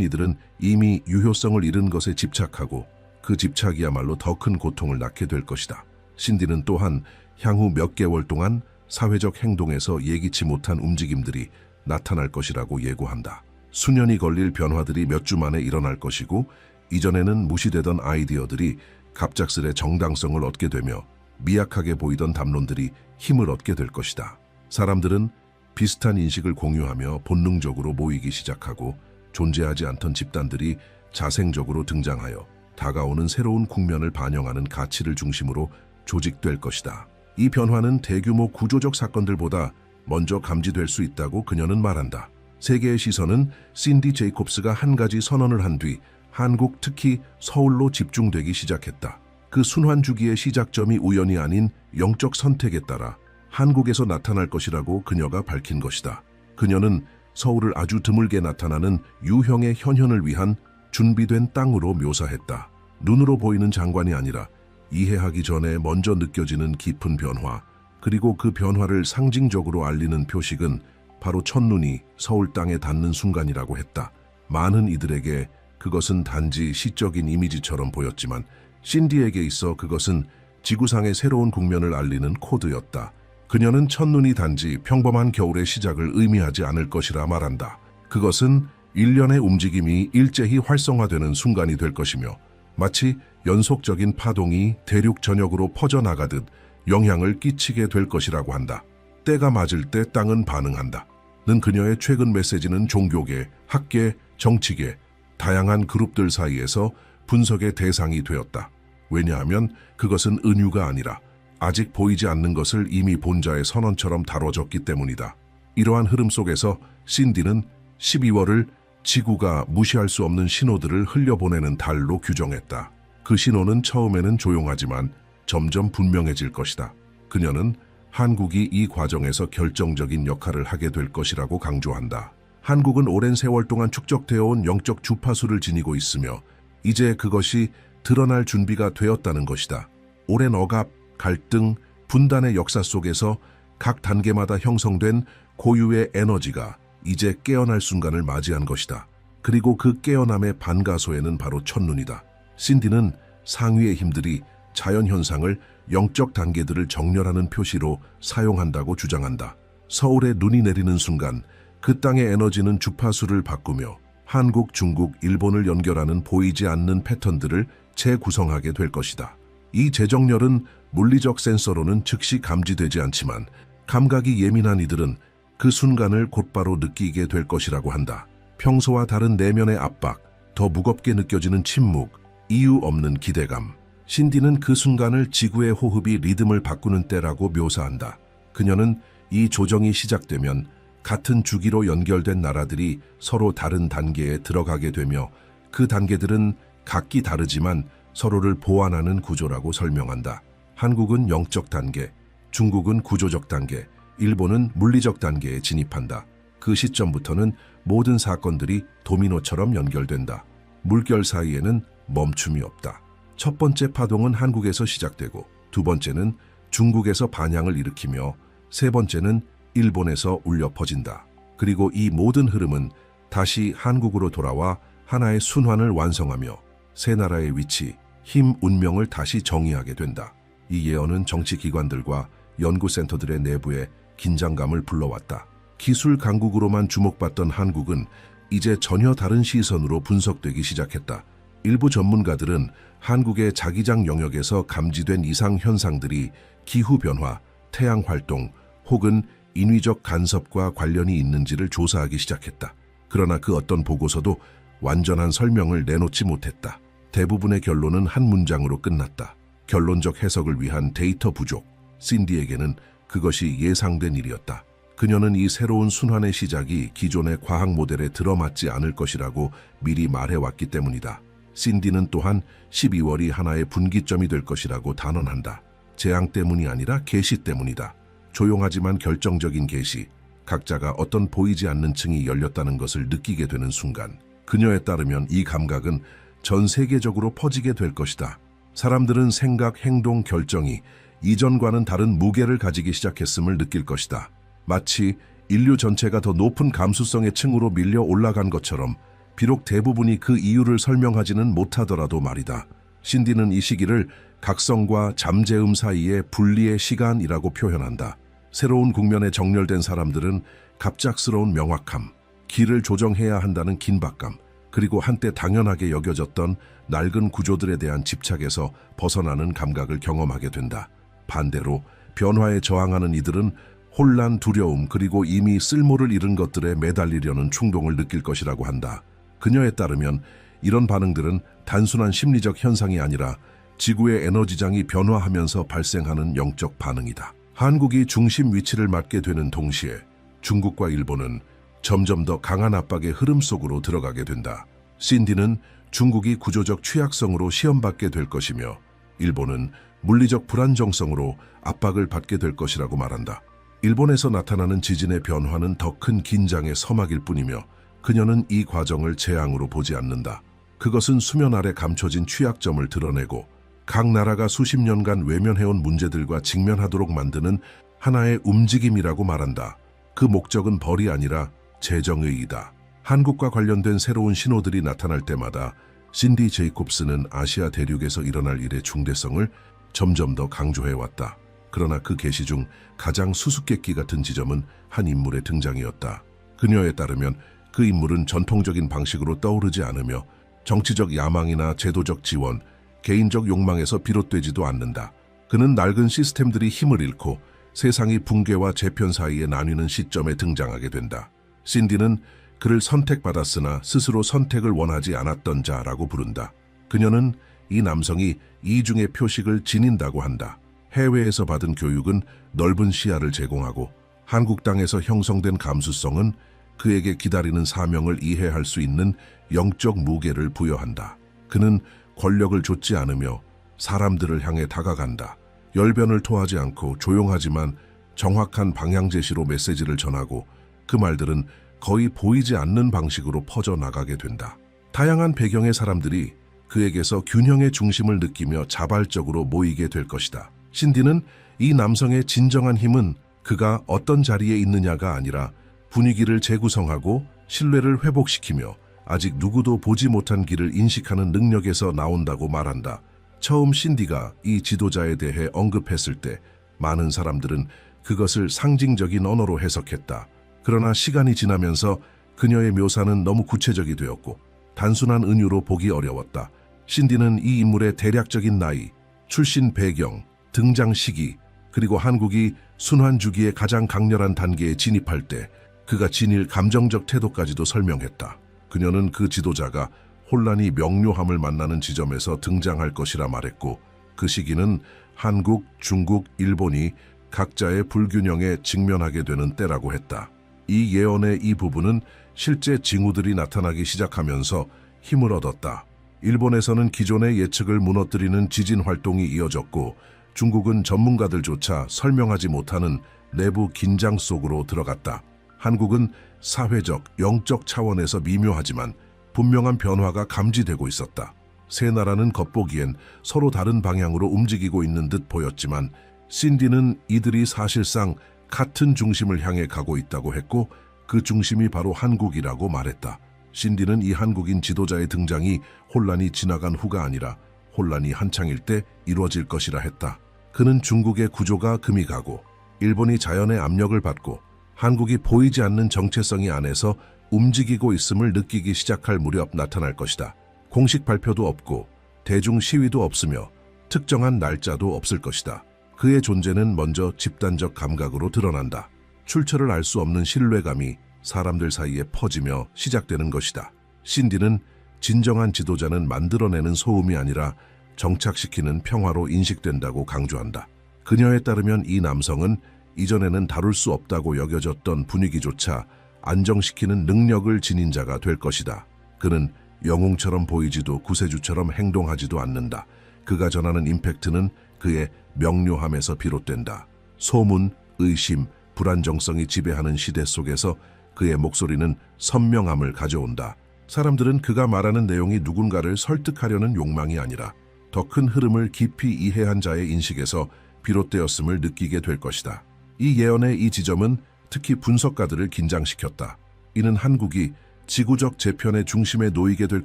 이들은 이미 유효성을 잃은 것에 집착하고 그 집착이야말로 더 큰 고통을 낳게 될 것이다. 신디는 또한 향후 몇 개월 동안 사회적 행동에서 예기치 못한 움직임들이 나타날 것이라고 예고한다. 수년이 걸릴 변화들이 몇 주 만에 일어날 것이고 이전에는 무시되던 아이디어들이 갑작스레 정당성을 얻게 되며 미약하게 보이던 담론들이 힘을 얻게 될 것이다. 사람들은 비슷한 인식을 공유하며 본능적으로 모이기 시작하고 존재하지 않던 집단들이 자생적으로 등장하여 다가오는 새로운 국면을 반영하는 가치를 중심으로 조직될 것이다. 이 변화는 대규모 구조적 사건들보다 먼저 감지될 수 있다고 그녀는 말한다. 세계의 시선은 신디 제이콥스가 한 가지 선언을 한 뒤 한국, 특히 서울로 집중되기 시작했다. 그 순환 주기의 시작점이 우연이 아닌 영적 선택에 따라 한국에서 나타날 것이라고 그녀가 밝힌 것이다. 그녀는 서울을 아주 드물게 나타나는 유형의 현현을 위한 준비된 땅으로 묘사했다. 눈으로 보이는 장관이 아니라 이해하기 전에 먼저 느껴지는 깊은 변화, 그리고 그 변화를 상징적으로 알리는 표식은 바로 첫눈이 서울 땅에 닿는 순간이라고 했다. 많은 이들에게 그것은 단지 시적인 이미지처럼 보였지만 신디에게 있어 그것은 지구상의 새로운 국면을 알리는 코드였다. 그녀는 첫눈이 단지 평범한 겨울의 시작을 의미하지 않을 것이라 말한다. 그것은 일련의 움직임이 일제히 활성화되는 순간이 될 것이며 마치 연속적인 파동이 대륙 전역으로 퍼져나가듯 영향을 끼치게 될 것이라고 한다. 때가 맞을 때 땅은 반응한다. 는 그녀의 최근 메시지는 종교계, 학계, 정치계, 다양한 그룹들 사이에서 분석의 대상이 되었다. 왜냐하면 그것은 은유가 아니라 아직 보이지 않는 것을 이미 본자의 선언처럼 다뤄졌기 때문이다. 이러한 흐름 속에서 신디는 12월을 지구가 무시할 수 없는 신호들을 흘려보내는 달로 규정했다. 그 신호는 처음에는 조용하지만 점점 분명해질 것이다. 그녀는 한국이 이 과정에서 결정적인 역할을 하게 될 것이라고 강조한다. 한국은 오랜 세월 동안 축적되어 온 영적 주파수를 지니고 있으며 이제 그것이 드러날 준비가 되었다는 것이다. 오랜 억압, 갈등, 분단의 역사 속에서 각 단계마다 형성된 고유의 에너지가 이제 깨어날 순간을 맞이한 것이다. 그리고 그 깨어남의 반가소에는 바로 첫눈이다. 신디는 상위의 힘들이 자연현상을 영적 단계들을 정렬하는 표시로 사용한다고 주장한다. 서울에 눈이 내리는 순간 그 땅의 에너지는 주파수를 바꾸며 한국, 중국, 일본을 연결하는 보이지 않는 패턴들을 재구성하게 될 것이다. 이 재정렬은 물리적 센서로는 즉시 감지되지 않지만 감각이 예민한 이들은 그 순간을 곧바로 느끼게 될 것이라고 한다. 평소와 다른 내면의 압박, 더 무겁게 느껴지는 침묵, 이유 없는 기대감. 신디는 그 순간을 지구의 호흡이 리듬을 바꾸는 때라고 묘사한다. 그녀는 이 조정이 시작되면 같은 주기로 연결된 나라들이 서로 다른 단계에 들어가게 되며 그 단계들은 각기 다르지만 서로를 보완하는 구조라고 설명한다. 한국은 영적 단계, 중국은 구조적 단계, 일본은 물리적 단계에 진입한다. 그 시점부터는 모든 사건들이 도미노처럼 연결된다. 물결 사이에는 멈춤이 없다. 첫 번째 파동은 한국에서 시작되고 두 번째는 중국에서 반향을 일으키며 세 번째는 일본에서 울려 퍼진다. 그리고 이 모든 흐름은 다시 한국으로 돌아와 하나의 순환을 완성하며 세 나라의 위치, 힘, 운명을 다시 정의하게 된다. 이 예언은 정치기관들과 연구센터들의 내부에 긴장감을 불러왔다. 기술 강국으로만 주목받던 한국은 이제 전혀 다른 시선으로 분석되기 시작했다. 일부 전문가들은 한국의 자기장 영역에서 감지된 이상 현상들이 기후변화, 태양활동 혹은 인위적 간섭과 관련이 있는지를 조사하기 시작했다. 그러나 그 어떤 보고서도 완전한 설명을 내놓지 못했다. 대부분의 결론은 한 문장으로 끝났다. 결론적 해석을 위한 데이터 부족. 신디에게는 그것이 예상된 일이었다. 그녀는 이 새로운 순환의 시작이 기존의 과학 모델에 들어맞지 않을 것이라고 미리 말해왔기 때문이다. 신디는 또한 12월이 하나의 분기점이 될 것이라고 단언한다. 재앙 때문이 아니라 계시 때문이다. 조용하지만 결정적인 계시, 각자가 어떤 보이지 않는 층이 열렸다는 것을 느끼게 되는 순간, 그녀에 따르면 이 감각은 전 세계적으로 퍼지게 될 것이다. 사람들은 생각, 행동, 결정이 이전과는 다른 무게를 가지기 시작했음을 느낄 것이다. 마치 인류 전체가 더 높은 감수성의 층으로 밀려 올라간 것처럼, 비록 대부분이 그 이유를 설명하지는 못하더라도 말이다. 신디는 이 시기를 각성과 잠재움 사이의 분리의 시간이라고 표현한다. 새로운 국면에 정렬된 사람들은 갑작스러운 명확함, 길을 조정해야 한다는 긴박감, 그리고 한때 당연하게 여겨졌던 낡은 구조들에 대한 집착에서 벗어나는 감각을 경험하게 된다. 반대로 변화에 저항하는 이들은 혼란, 두려움, 그리고 이미 쓸모를 잃은 것들에 매달리려는 충동을 느낄 것이라고 한다. 그녀에 따르면 이런 반응들은 단순한 심리적 현상이 아니라 지구의 에너지장이 변화하면서 발생하는 영적 반응이다. 한국이 중심 위치를 맡게 되는 동시에 중국과 일본은 점점 더 강한 압박의 흐름 속으로 들어가게 된다. 신디는 중국이 구조적 취약성으로 시험받게 될 것이며 일본은 물리적 불안정성으로 압박을 받게 될 것이라고 말한다. 일본에서 나타나는 지진의 변화는 더 큰 긴장의 서막일 뿐이며 그녀는 이 과정을 재앙으로 보지 않는다. 그것은 수면 아래 감춰진 취약점을 드러내고 각 나라가 수십 년간 외면해온 문제들과 직면하도록 만드는 하나의 움직임이라고 말한다. 그 목적은 벌이 아니라 재정의이다. 한국과 관련된 새로운 신호들이 나타날 때마다 신디 제이콥스는 아시아 대륙에서 일어날 일의 중대성을 점점 더 강조해왔다. 그러나 그 계시 중 가장 수수께끼 같은 지점은 한 인물의 등장이었다. 그녀에 따르면 그 인물은 전통적인 방식으로 떠오르지 않으며 정치적 야망이나 제도적 지원, 개인적 욕망에서 비롯되지도 않는다. 그는 낡은 시스템들이 힘을 잃고 세상이 붕괴와 재편 사이에 나뉘는 시점에 등장하게 된다. 신디는 그를 선택받았으나 스스로 선택을 원하지 않았던 자라고 부른다. 그녀는 이 남성이 이중의 표식을 지닌다고 한다. 해외에서 받은 교육은 넓은 시야를 제공하고 한국 땅에서 형성된 감수성은 그에게 기다리는 사명을 이해할 수 있는 영적 무게를 부여한다. 그는 권력을 좇지 않으며 사람들을 향해 다가간다. 열변을 토하지 않고 조용하지만 정확한 방향 제시로 메시지를 전하고 그 말들은 거의 보이지 않는 방식으로 퍼져나가게 된다. 다양한 배경의 사람들이 그에게서 균형의 중심을 느끼며 자발적으로 모이게 될 것이다. 신디는 이 남성의 진정한 힘은 그가 어떤 자리에 있느냐가 아니라 분위기를 재구성하고 신뢰를 회복시키며 아직 누구도 보지 못한 길을 인식하는 능력에서 나온다고 말한다. 처음 신디가 이 지도자에 대해 언급했을 때 많은 사람들은 그것을 상징적인 언어로 해석했다. 그러나 시간이 지나면서 그녀의 묘사는 너무 구체적이 되었고 단순한 은유로 보기 어려웠다. 신디는 이 인물의 대략적인 나이, 출신 배경, 등장 시기, 그리고 한국이 순환 주기의 가장 강렬한 단계에 진입할 때 그가 지닐 감정적 태도까지도 설명했다. 그녀는 그 지도자가 혼란이 명료함을 만나는 지점에서 등장할 것이라 말했고 그 시기는 한국, 중국, 일본이 각자의 불균형에 직면하게 되는 때라고 했다. 이 예언의 이 부분은 실제 징후들이 나타나기 시작하면서 힘을 얻었다. 일본에서는 기존의 예측을 무너뜨리는 지진 활동이 이어졌고 중국은 전문가들조차 설명하지 못하는 내부 긴장 속으로 들어갔다. 한국은 사회적, 영적 차원에서 미묘하지만 분명한 변화가 감지되고 있었다. 세 나라는 겉보기엔 서로 다른 방향으로 움직이고 있는 듯 보였지만 신디는 이들이 사실상 같은 중심을 향해 가고 있다고 했고 그 중심이 바로 한국이라고 말했다. 신디는 이 한국인 지도자의 등장이 혼란이 지나간 후가 아니라 혼란이 한창일 때 이루어질 것이라 했다. 그는 중국의 구조가 금이 가고 일본이 자연의 압력을 받고 한국이 보이지 않는 정체성이 안에서 움직이고 있음을 느끼기 시작할 무렵 나타날 것이다. 공식 발표도 없고 대중 시위도 없으며 특정한 날짜도 없을 것이다. 그의 존재는 먼저 집단적 감각으로 드러난다. 출처를 알 수 없는 신뢰감이 사람들 사이에 퍼지며 시작되는 것이다. 신디는 진정한 지도자는 만들어내는 소음이 아니라 정착시키는 평화로 인식된다고 강조한다. 그녀에 따르면 이 남성은 이전에는 다룰 수 없다고 여겨졌던 분위기조차 안정시키는 능력을 지닌 자가 될 것이다. 그는 영웅처럼 보이지도 구세주처럼 행동하지도 않는다. 그가 전하는 임팩트는 그의 명료함에서 비롯된다. 소문, 의심, 불안정성이 지배하는 시대 속에서 그의 목소리는 선명함을 가져온다. 사람들은 그가 말하는 내용이 누군가를 설득하려는 욕망이 아니라 더 큰 흐름을 깊이 이해한 자의 인식에서 비롯되었음을 느끼게 될 것이다. 이 예언의 이 지점은 특히 분석가들을 긴장시켰다. 이는 한국이 지구적 재편의 중심에 놓이게 될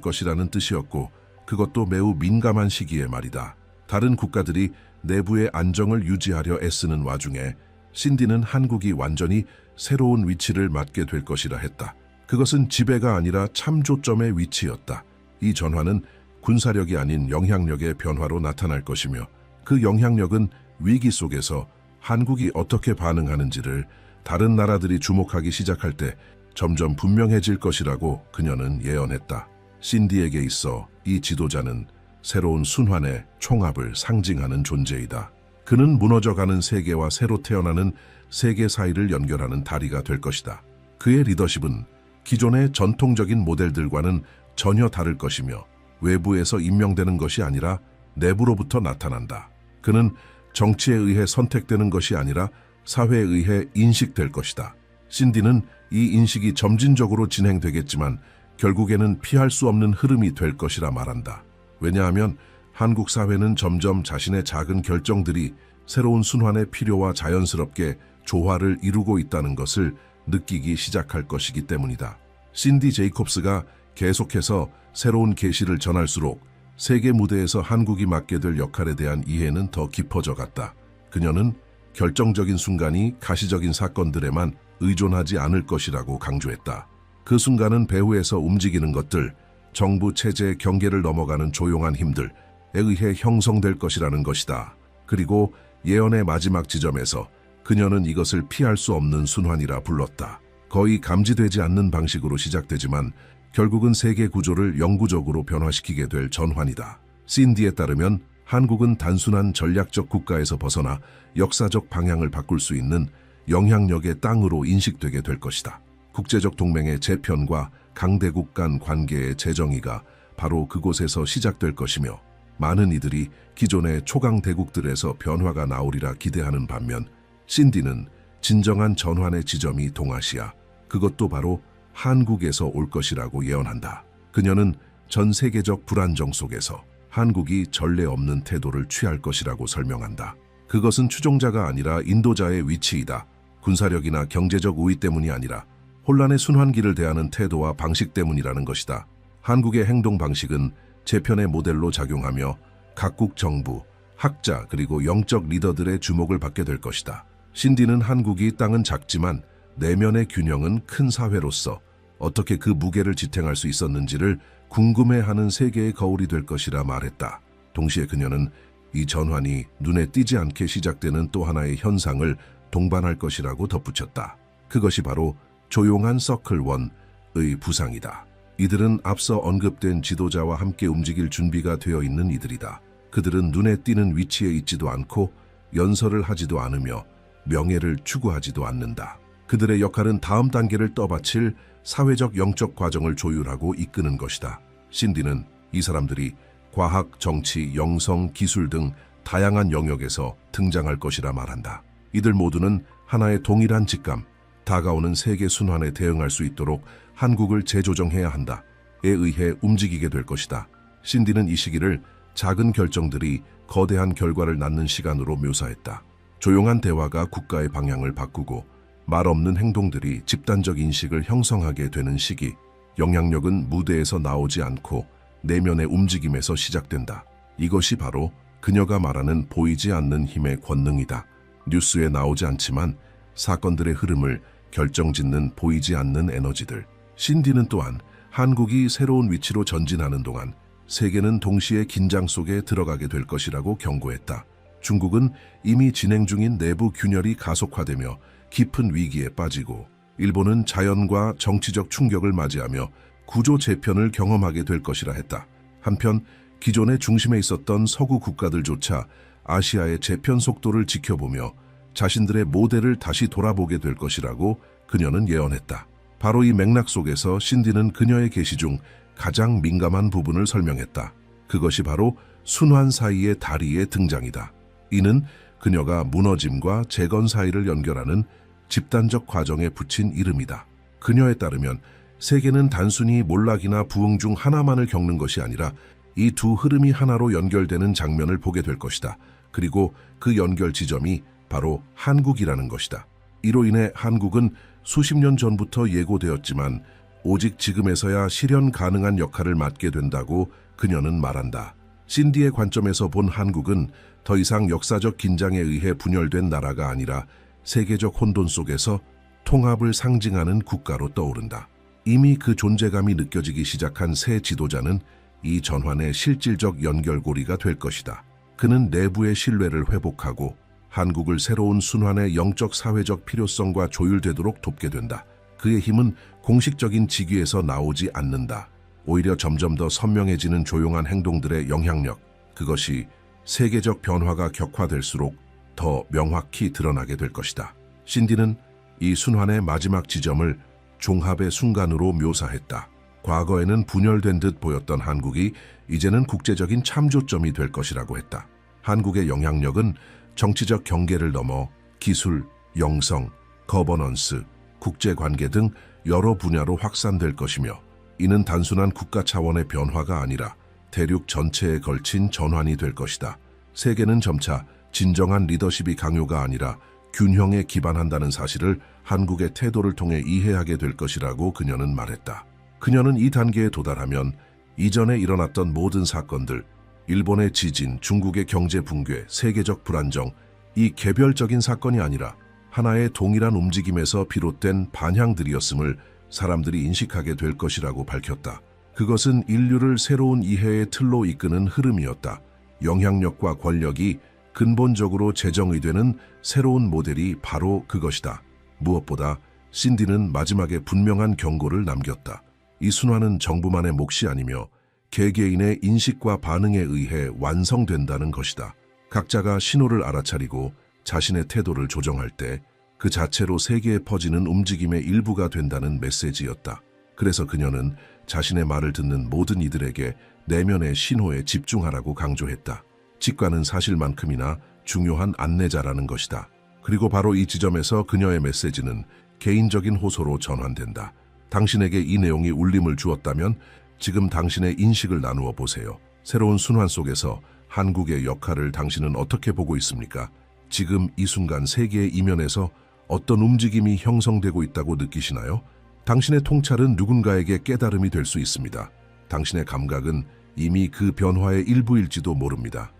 것이라는 뜻이었고, 그것도 매우 민감한 시기에 말이다. 다른 국가들이 내부의 안정을 유지하려 애쓰는 와중에 신디는 한국이 완전히 새로운 위치를 맡게 될 것이라 했다. 그것은 지배가 아니라 참조점의 위치였다. 이 전환은 군사력이 아닌 영향력의 변화로 나타날 것이며, 그 영향력은 위기 속에서 한국이 어떻게 반응하는지를 다른 나라들이 주목하기 시작할 때 점점 분명해질 것이라고 그녀는 예언했다. 신디에게 있어 이 지도자는 새로운 순환의 총합을 상징하는 존재이다. 그는 무너져가는 세계와 새로 태어나는 세계 사이를 연결하는 다리가 될 것이다. 그의 리더십은 기존의 전통적인 모델들과는 전혀 다를 것이며, 외부에서 임명되는 것이 아니라 내부로부터 나타난다. 그는 정치에 의해 선택되는 것이 아니라 사회에 의해 인식될 것이다. 신디는 이 인식이 점진적으로 진행되겠지만 결국에는 피할 수 없는 흐름이 될 것이라 말한다. 왜냐하면 한국 사회는 점점 자신의 작은 결정들이 새로운 순환의 필요와 자연스럽게 조화를 이루고 있다는 것을 느끼기 시작할 것이기 때문이다. 신디 제이콥스가 계속해서 새로운 계시를 전할수록 세계 무대에서 한국이 맡게 될 역할에 대한 이해는 더 깊어져 갔다. 그녀는 결정적인 순간이 가시적인 사건들에만 의존하지 않을 것이라고 강조했다. 그 순간은 배후에서 움직이는 것들, 정부 체제의 경계를 넘어가는 조용한 힘들에 의해 형성될 것이라는 것이다. 그리고 예언의 마지막 지점에서 그녀는 이것을 피할 수 없는 순환이라 불렀다. 거의 감지되지 않는 방식으로 시작되지만 결국은 세계 구조를 영구적으로 변화시키게 될 전환이다. 신디에 따르면 한국은 단순한 전략적 국가에서 벗어나 역사적 방향을 바꿀 수 있는 영향력의 땅으로 인식되게 될 것이다. 국제적 동맹의 재편과 강대국 간 관계의 재정의가 바로 그곳에서 시작될 것이며, 많은 이들이 기존의 초강 대국들에서 변화가 나오리라 기대하는 반면, 신디는 진정한 전환의 지점이 동아시아, 그것도 바로 한국에서 올 것이라고 예언한다. 그녀는 전 세계적 불안정 속에서 한국이 전례 없는 태도를 취할 것이라고 설명한다. 그것은 추종자가 아니라 인도자의 위치이다. 군사력이나 경제적 우위 때문이 아니라 혼란의 순환기를 대하는 태도와 방식 때문이라는 것이다. 한국의 행동 방식은 재편의 모델로 작용하며 각국 정부, 학자 그리고 영적 리더들의 주목을 받게 될 것이다. 신디는 한국이 땅은 작지만 내면의 균형은 큰 사회로서 어떻게 그 무게를 지탱할 수 있었는지를 궁금해하는 세계의 거울이 될 것이라 말했다. 동시에 그녀는 이 전환이 눈에 띄지 않게 시작되는 또 하나의 현상을 동반할 것이라고 덧붙였다. 그것이 바로 조용한 서클1의 부상이다. 이들은 앞서 언급된 지도자와 함께 움직일 준비가 되어 있는 이들이다. 그들은 눈에 띄는 위치에 있지도 않고 연설을 하지도 않으며 명예를 추구하지도 않는다. 그들의 역할은 다음 단계를 떠받칠 사회적 영적 과정을 조율하고 이끄는 것이다. 신디는 이 사람들이 과학, 정치, 영성, 기술 등 다양한 영역에서 등장할 것이라 말한다. 이들 모두는 하나의 동일한 직감, 다가오는 세계 순환에 대응할 수 있도록 한국을 재조정해야 한다에 의해 움직이게 될 것이다. 신디는 이 시기를 작은 결정들이 거대한 결과를 낳는 시간으로 묘사했다. 조용한 대화가 국가의 방향을 바꾸고 말 없는 행동들이 집단적 인식을 형성하게 되는 시기, 영향력은 무대에서 나오지 않고 내면의 움직임에서 시작된다. 이것이 바로 그녀가 말하는 보이지 않는 힘의 권능이다. 뉴스에 나오지 않지만 사건들의 흐름을 결정짓는 보이지 않는 에너지들. 신디는 또한 한국이 새로운 위치로 전진하는 동안 세계는 동시에 긴장 속에 들어가게 될 것이라고 경고했다. 중국은 이미 진행 중인 내부 균열이 가속화되며 깊은 위기에 빠지고, 일본은 자연과 정치적 충격을 맞이하며 구조 재편을 경험하게 될 것이라 했다. 한편 기존의 중심에 있었던 서구 국가들조차 아시아의 재편 속도를 지켜보며 자신들의 모델을 다시 돌아보게 될 것이라고 그녀는 예언했다. 바로 이 맥락 속에서 신디는 그녀의 계시 중 가장 민감한 부분을 설명했다. 그것이 바로 순환 사이의 다리의 등장이다. 이는 그녀가 무너짐과 재건 사이를 연결하는 집단적 과정에 붙인 이름이다. 그녀에 따르면 세계는 단순히 몰락이나 부흥 중 하나만을 겪는 것이 아니라 이 두 흐름이 하나로 연결되는 장면을 보게 될 것이다. 그리고 그 연결 지점이 바로 한국이라는 것이다. 이로 인해 한국은 수십 년 전부터 예고되었지만 오직 지금에서야 실현 가능한 역할을 맡게 된다고 그녀는 말한다. 신디의 관점에서 본 한국은 더 이상 역사적 긴장에 의해 분열된 나라가 아니라 세계적 혼돈 속에서 통합을 상징하는 국가로 떠오른다. 이미 그 존재감이 느껴지기 시작한 새 지도자는 이 전환의 실질적 연결고리가 될 것이다. 그는 내부의 신뢰를 회복하고 한국을 새로운 순환의 영적 사회적 필요성과 조율되도록 돕게 된다. 그의 힘은 공식적인 직위에서 나오지 않는다. 오히려 점점 더 선명해지는 조용한 행동들의 영향력, 그것이 세계적 변화가 격화될수록 더 명확히 드러나게 될 것이다. 신디는 이 순환의 마지막 지점을 종합의 순간으로 묘사했다. 과거에는 분열된 듯 보였던 한국이 이제는 국제적인 참조점이 될 것이라고 했다. 한국의 영향력은 정치적 경계를 넘어 기술, 영성, 거버넌스, 국제관계 등 여러 분야로 확산될 것이며 이는 단순한 국가 차원의 변화가 아니라 대륙 전체에 걸친 전환이 될 것이다. 세계는 점차 진정한 리더십이 강요가 아니라 균형에 기반한다는 사실을 한국의 태도를 통해 이해하게 될 것이라고 그녀는 말했다. 그녀는 이 단계에 도달하면 이전에 일어났던 모든 사건들, 일본의 지진, 중국의 경제 붕괴, 세계적 불안정, 이 개별적인 사건이 아니라 하나의 동일한 움직임에서 비롯된 반향들이었음을 사람들이 인식하게 될 것이라고 밝혔다. 그것은 인류를 새로운 이해의 틀로 이끄는 흐름이었다. 영향력과 권력이 근본적으로 재정의되는 새로운 모델이 바로 그것이다. 무엇보다 신디는 마지막에 분명한 경고를 남겼다. 이 순환은 정부만의 몫이 아니며 개개인의 인식과 반응에 의해 완성된다는 것이다. 각자가 신호를 알아차리고 자신의 태도를 조정할 때 그 자체로 세계에 퍼지는 움직임의 일부가 된다는 메시지였다. 그래서 그녀는 자신의 말을 듣는 모든 이들에게 내면의 신호에 집중하라고 강조했다. 직관은 사실만큼이나 중요한 안내자라는 것이다. 그리고 바로 이 지점에서 그녀의 메시지는 개인적인 호소로 전환된다. 당신에게 이 내용이 울림을 주었다면 지금 당신의 인식을 나누어 보세요. 새로운 순환 속에서 한국의 역할을 당신은 어떻게 보고 있습니까? 지금 이 순간 세계의 이면에서 어떤 움직임이 형성되고 있다고 느끼시나요? 당신의 통찰은 누군가에게 깨달음이 될 수 있습니다. 당신의 감각은 이미 그 변화의 일부일지도 모릅니다.